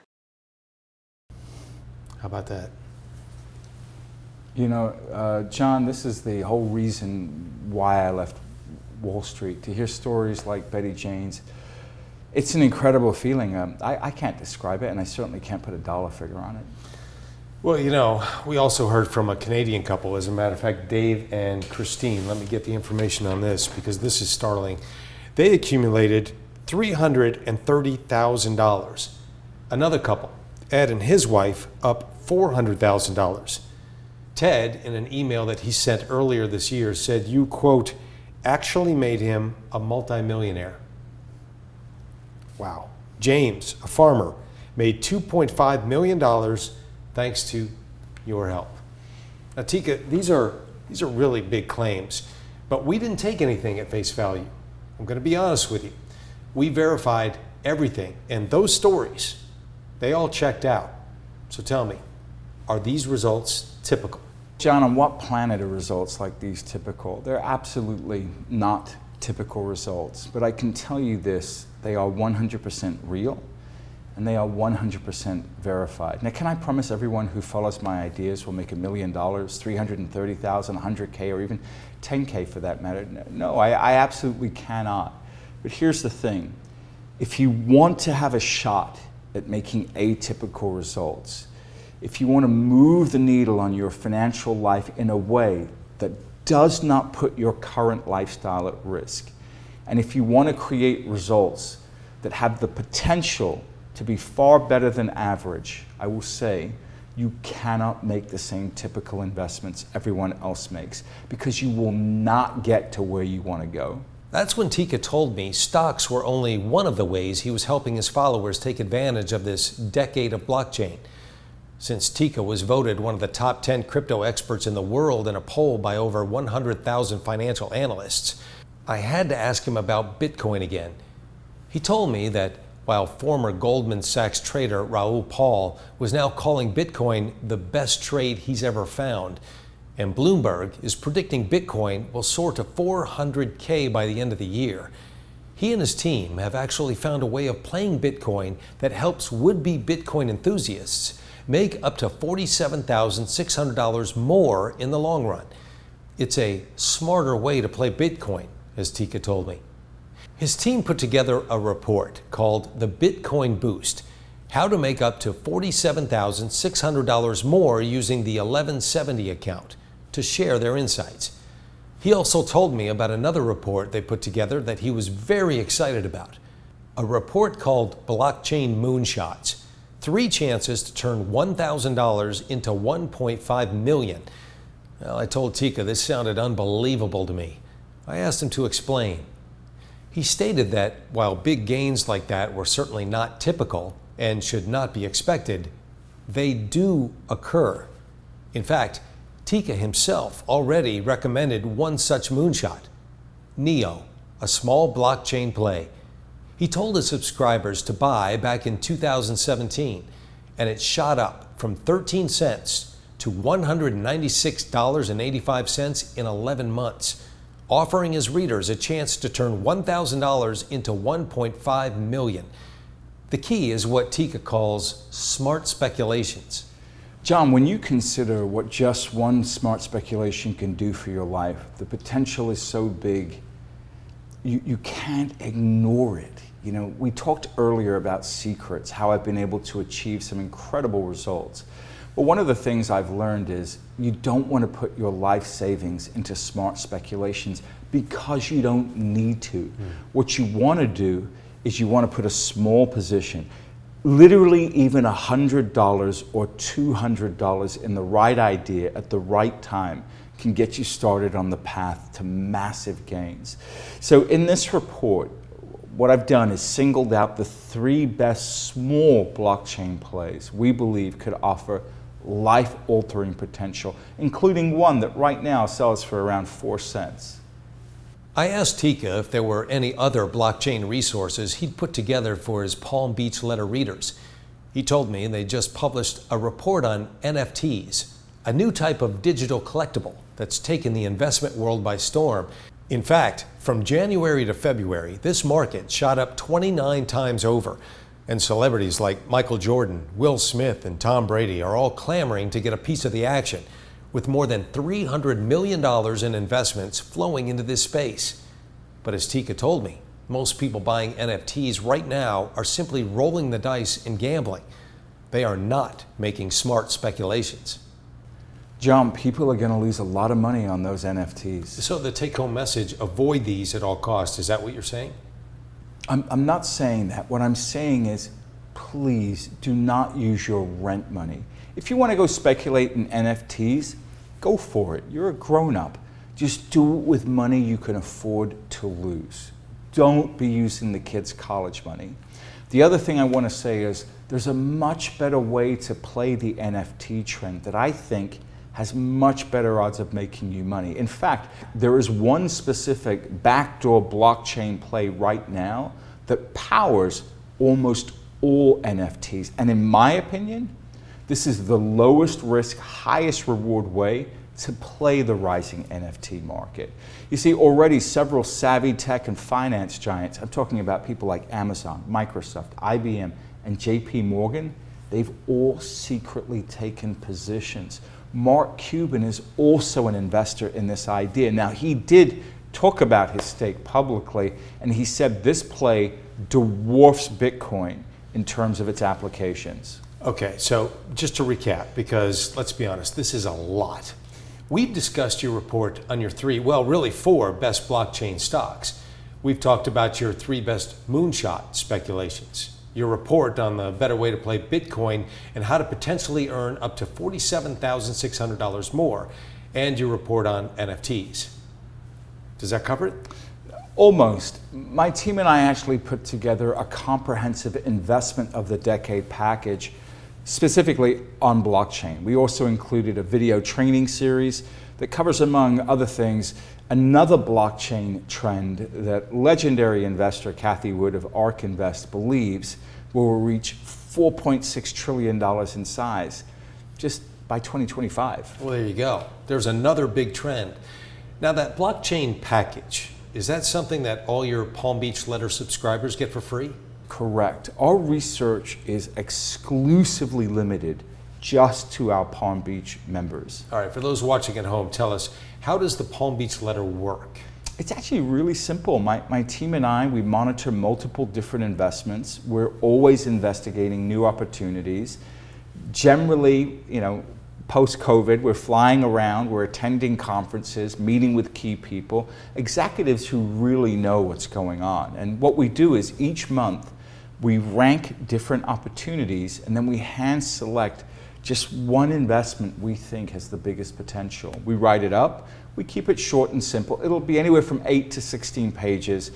How about that? You know, John, this is the whole reason why I left Wall Street. To hear stories like Betty Jane's, It's an incredible feeling. I can't describe it, and I certainly can't put a dollar figure on it. Well, we also heard from a Canadian couple, as a matter of fact, Dave and Christine. Let me get the information on this because this is startling. They accumulated $330,000. Another couple, Ed and his wife, up $400,000. Ted, in an email that he sent earlier this year, said you, quote, actually made him a multimillionaire. Wow. James, a farmer, made $2.5 million thanks to your help. Now, Teeka, these are really big claims, but we didn't take anything at face value. I'm going to be honest with you. We verified everything, and those stories, they all checked out. So tell me, are these results typical? John, on what planet are results like these typical? They're absolutely not typical results, but I can tell you this, they are 100% real, and they are 100% verified. Now, can I promise everyone who follows my ideas will make $1 million, $330,000, $100K, or even $10K for that matter? No, I absolutely cannot. But here's the thing. If you want to have a shot at making atypical results, if you want to move the needle on your financial life in a way that does not put your current lifestyle at risk, and if you want to create results that have the potential to be far better than average, I will say you cannot make the same typical investments everyone else makes because you will not get to where you want to go. That's when Teeka told me stocks were only one of the ways he was helping his followers take advantage of this decade of blockchain. Since Teeka was voted one of the top 10 crypto experts in the world in a poll by over 100,000 financial analysts, I had to ask him about Bitcoin again. He told me that while former Goldman Sachs trader Raoul Pal was now calling Bitcoin the best trade he's ever found, and Bloomberg is predicting Bitcoin will soar to 400K by the end of the year, he and his team have actually found a way of playing Bitcoin that helps would-be Bitcoin enthusiasts make up to $47,600 more in the long run. It's a smarter way to play Bitcoin, as Teeka told me. His team put together a report called the Bitcoin Boost, how to make up to $47,600 more using the 1170 account, to share their insights. He also told me about another report they put together that he was very excited about, a report called Blockchain Moonshots. 3 chances to turn $1,000 into $1.5 million. Well, I told Teeka this sounded unbelievable to me. I asked him to explain. He stated that while big gains like that were certainly not typical and should not be expected, they do occur. In fact, Teeka himself already recommended one such moonshot, Neo, a small blockchain play. He told his subscribers to buy back in 2017, and it shot up from 13 cents to $196.85 in 11 months, offering his readers a chance to turn $1,000 into $1.5 million. The key is what Teeka calls smart speculations. John, when you consider what just one smart speculation can do for your life, the potential is so big, you can't ignore it. You know, we talked earlier about secrets, how I've been able to achieve some incredible results. But one of the things I've learned is you don't want to put your life savings into smart speculations because you don't need to. What you want to do is you want to put a small position, literally even $100 or $200 in the right idea at the right time can get you started on the path to massive gains. So in this report, what I've done is singled out the 3 best small blockchain plays we believe could offer life-altering potential, including one that right now sells for around 4 cents. I asked Teeka if there were any other blockchain resources he'd put together for his Palm Beach letter readers. He told me they just published a report on NFTs, a new type of digital collectible that's taken the investment world by storm. In fact, from January to February, this market shot up 29 times over, and celebrities like Michael Jordan, Will Smith, and Tom Brady are all clamoring to get a piece of the action, with more than $300 million in investments flowing into this space. But as Teeka told me, Most people buying NFTs right now are simply rolling the dice and gambling. They are not making smart speculations. John, people are going to lose a lot of money on those NFTs. So the take-home message, avoid these at all costs. Is that what you're saying? I'm not saying that. What I'm saying is, please do not use your rent money. If you want to go speculate in NFTs, go for it. You're a grown-up. Just do it with money you can afford to lose. Don't be using the kids' college money. The other thing I want to say is there's a much better way to play the NFT trend that I think has much better odds of making you money. In fact, there is one specific backdoor blockchain play right now that powers almost all NFTs. And in my opinion, this is the lowest risk, highest reward way to play the rising NFT market. You see, already several savvy tech and finance giants, I'm talking about people like Amazon, Microsoft, IBM, and JP Morgan, they've all secretly taken positions. Mark Cuban is also an investor in this idea. Now, he did talk about his stake publicly, and he said this play dwarfs Bitcoin in terms of its applications. Okay, so just to recap, because let's be honest, this is a lot. We've discussed your report on your really four best blockchain stocks. We've talked about your 3 best moonshot speculations, your report on the better way to play Bitcoin and how to potentially earn up to $47,600 more, and your report on NFTs. Does that cover it? Almost. My team and I actually put together a comprehensive investment of the decade package, specifically on blockchain. We also included a video training series that covers, among other things, another blockchain trend that legendary investor Cathie Wood of ARK Invest believes will reach $4.6 trillion in size just by 2025. Well, there you go. There's another big trend. Now, that blockchain package, is that something that all your Palm Beach Letter subscribers get for free? Correct. Our research is exclusively limited just to our Palm Beach members. All right, for those watching at home, tell us, how does the Palm Beach Letter work? It's actually really simple. My team and I, we monitor multiple different investments. We're always investigating new opportunities. Generally, post-COVID, we're flying around, we're attending conferences, meeting with key people, executives who really know what's going on. And what we do is each month, we rank different opportunities and then we hand select just one investment we think has the biggest potential. We write it up, we keep it short and simple. It'll be anywhere from 8 to 16 pages.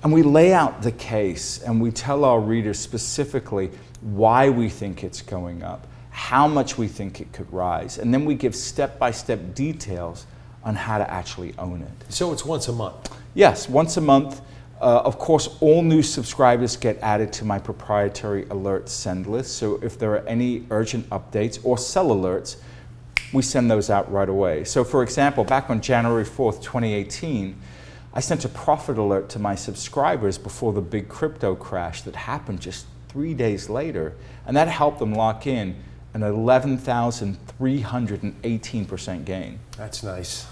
And we lay out the case and we tell our readers specifically why we think it's going up, how much we think it could rise, and then we give step-by-step details on how to actually own it. So it's once a month? Yes, once a month. Of course, all new subscribers get added to my proprietary alert send list, so if there are any urgent updates or sell alerts, we send those out right away. So for example, back on January 4th, 2018, I sent a profit alert to my subscribers before the big crypto crash that happened just 3 days later, and that helped them lock in an 11,318% gain. That's nice.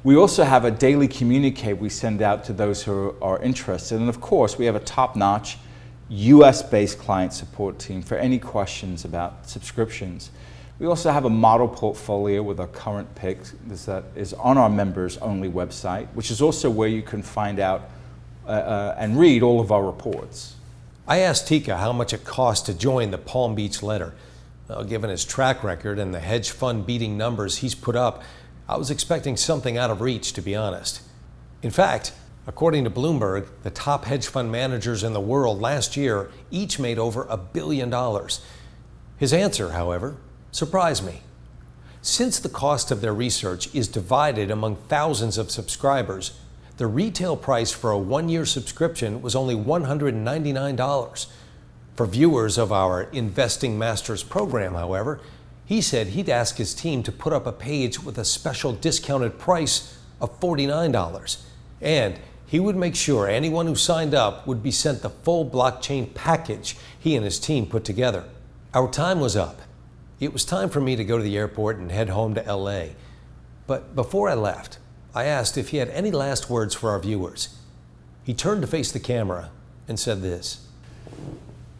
We also have a daily communique we send out to those who are interested. And of course, we have a top-notch US-based client support team for any questions about subscriptions. We also have a model portfolio with our current picks that is on our members-only website, which is also where you can find out and read all of our reports. I asked Teeka how much it cost to join the Palm Beach Letter. Well, given his track record and the hedge fund beating numbers he's put up, I was expecting something out of reach, to be honest. In fact, according to Bloomberg, the top hedge fund managers in the world last year each made over $1 billion. His answer, however, surprised me. Since the cost of their research is divided among thousands of subscribers, the retail price for a 1-year subscription was only $199. For viewers of our Investing Masters program, however, he said he'd ask his team to put up a page with a special discounted price of $49. And he would make sure anyone who signed up would be sent the full blockchain package he and his team put together. Our time was up. It was time for me to go to the airport and head home to LA. But before I left, I asked if he had any last words for our viewers. He turned to face the camera and said this.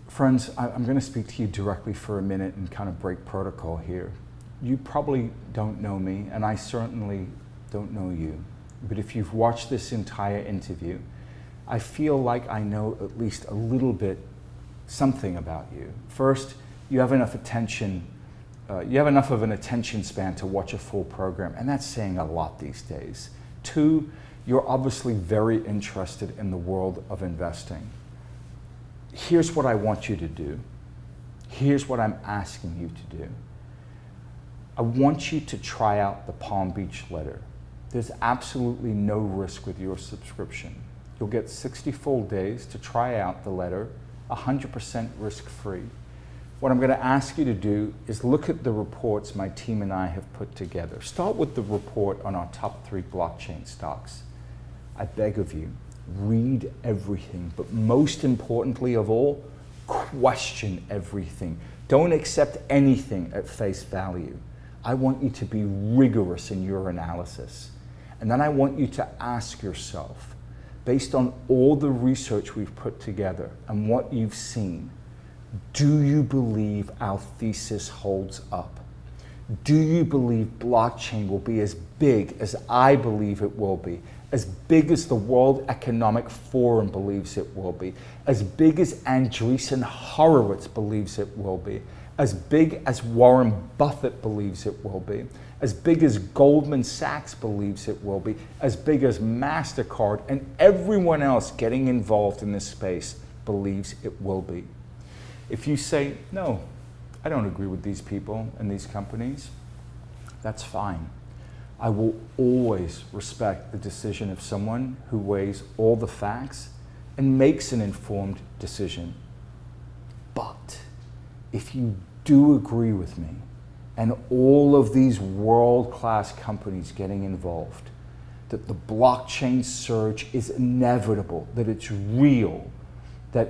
Friends, I'm going to speak to you directly for a minute and kind of break protocol here. You probably don't know me, and I certainly don't know you. But if you've watched this entire interview, I feel like I know at least a little bit something about you. First, you have enough attention. You have enough of an attention span to watch a full program, and that's saying a lot these days. Two, you're obviously very interested in the world of investing. Here's what I want you to do. Here's what I'm asking you to do. I want you to try out the Palm Beach letter. There's absolutely no risk with your subscription. You'll get 60 full days to try out the letter, 100% risk-free. What I'm going to ask you to do is look at the reports my team and I have put together. Start with the report on our top 3 blockchain stocks. I beg of you, read everything, but most importantly of all, question everything. Don't accept anything at face value. I want you to be rigorous in your analysis. And then I want you to ask yourself, based on all the research we've put together and what you've seen, do you believe our thesis holds up? Do you believe blockchain will be as big as I believe it will be? As big as the World Economic Forum believes it will be? As big as Andreessen Horowitz believes it will be? As big as Warren Buffett believes it will be? As big as Goldman Sachs believes it will be? As big as MasterCard and everyone else getting involved in this space believes it will be? If you say, no, I don't agree with these people and these companies, that's fine. I will always respect the decision of someone who weighs all the facts and makes an informed decision. But if you do agree with me and all of these world-class companies getting involved, that the blockchain surge is inevitable, that it's real, that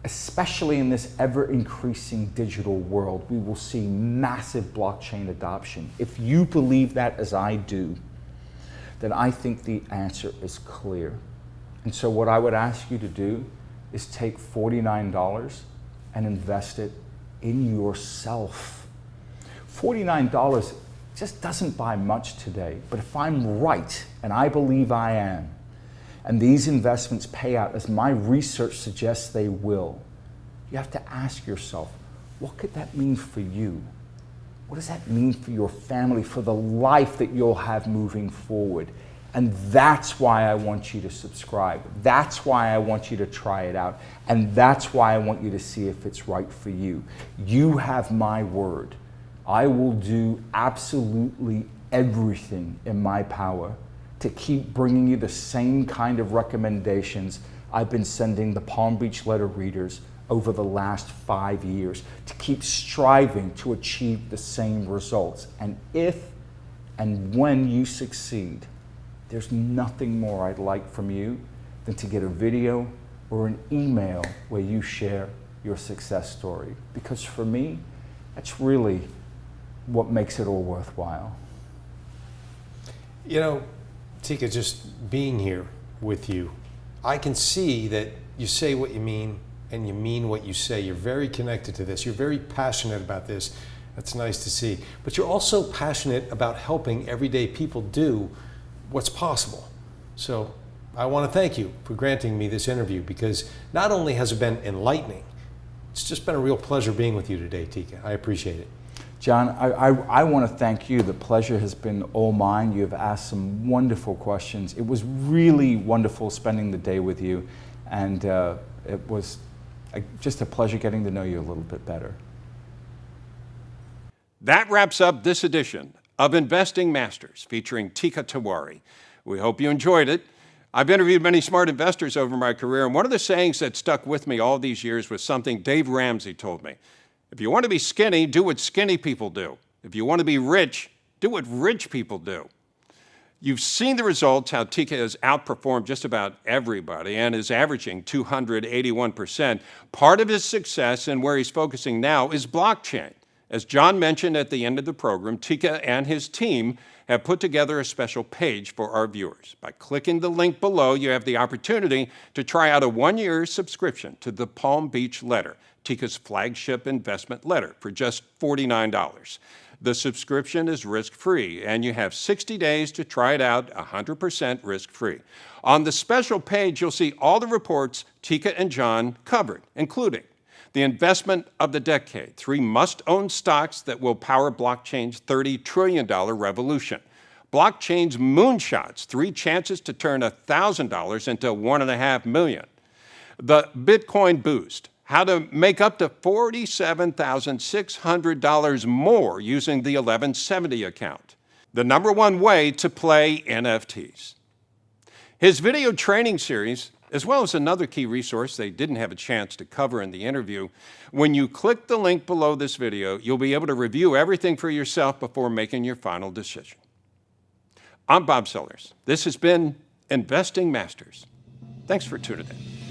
especially in this ever-increasing digital world, we will see massive blockchain adoption. If you believe that as I do, then I think the answer is clear. And so what I would ask you to do is take $49 and invest it in yourself. $49 just doesn't buy much today, but if I'm right, and I believe I am, and these investments pay out as my research suggests they will, you have to ask yourself, what could that mean for you? What does that mean for your family, for the life that you'll have moving forward? And that's why I want you to subscribe. That's why I want you to try it out. And that's why I want you to see if it's right for you. You have my word. I will do absolutely everything in my power to keep bringing you the same kind of recommendations I've been sending the Palm Beach letter readers over the last 5 years, to keep striving to achieve the same results. And if and when you succeed, there's nothing more I'd like from you than to get a video or an email where you share your success story. Because for me, that's really what makes it all worthwhile. You know, Teeka, just being here with you, I can see that you say what you mean and you mean what you say. You're very connected to this. You're very passionate about this. That's nice to see. But you're also passionate about helping everyday people do what's possible. So I want to thank you for granting me this interview, because not only has it been enlightening, it's just been a real pleasure being with you today, Teeka. I appreciate it. John, I want to thank you. The pleasure has been all mine. You have asked some wonderful questions. It was really wonderful spending the day with you, and it was just a pleasure getting to know you a little bit better. That wraps up this edition of Investing Masters featuring Teeka Tiwari. We hope you enjoyed it. I've interviewed many smart investors over my career, and one of the sayings that stuck with me all these years was something Dave Ramsey told me. If you want to be skinny, do what skinny people do. If you want to be rich, do what rich people do. You've seen the results, how Teeka has outperformed just about everybody and is averaging 281%. Part of his success and where he's focusing now is blockchain. As John mentioned at the end of the program, Teeka and his team have put together a special page for our viewers. By clicking the link below, you have the opportunity to try out a 1-year subscription to the Palm Beach Letter, Teeka's flagship investment letter, for just $49. The subscription is risk-free, and you have 60 days to try it out 100% risk-free. On the special page, you'll see all the reports Teeka and John covered, including the investment of the decade, 3 must-own stocks that will power blockchain's $30 trillion revolution. Blockchain's moonshots, 3 chances to turn $1,000 into $1.5 million. The Bitcoin boost, how to make up to $47,600 more using the 1170 account. The #1 way to play NFTs. His video training series, as well as another key resource they didn't have a chance to cover in the interview. When you click the link below this video, you'll be able to review everything for yourself before making your final decision. I'm Bob Sellers. This has been Investing Masters. Thanks for tuning in.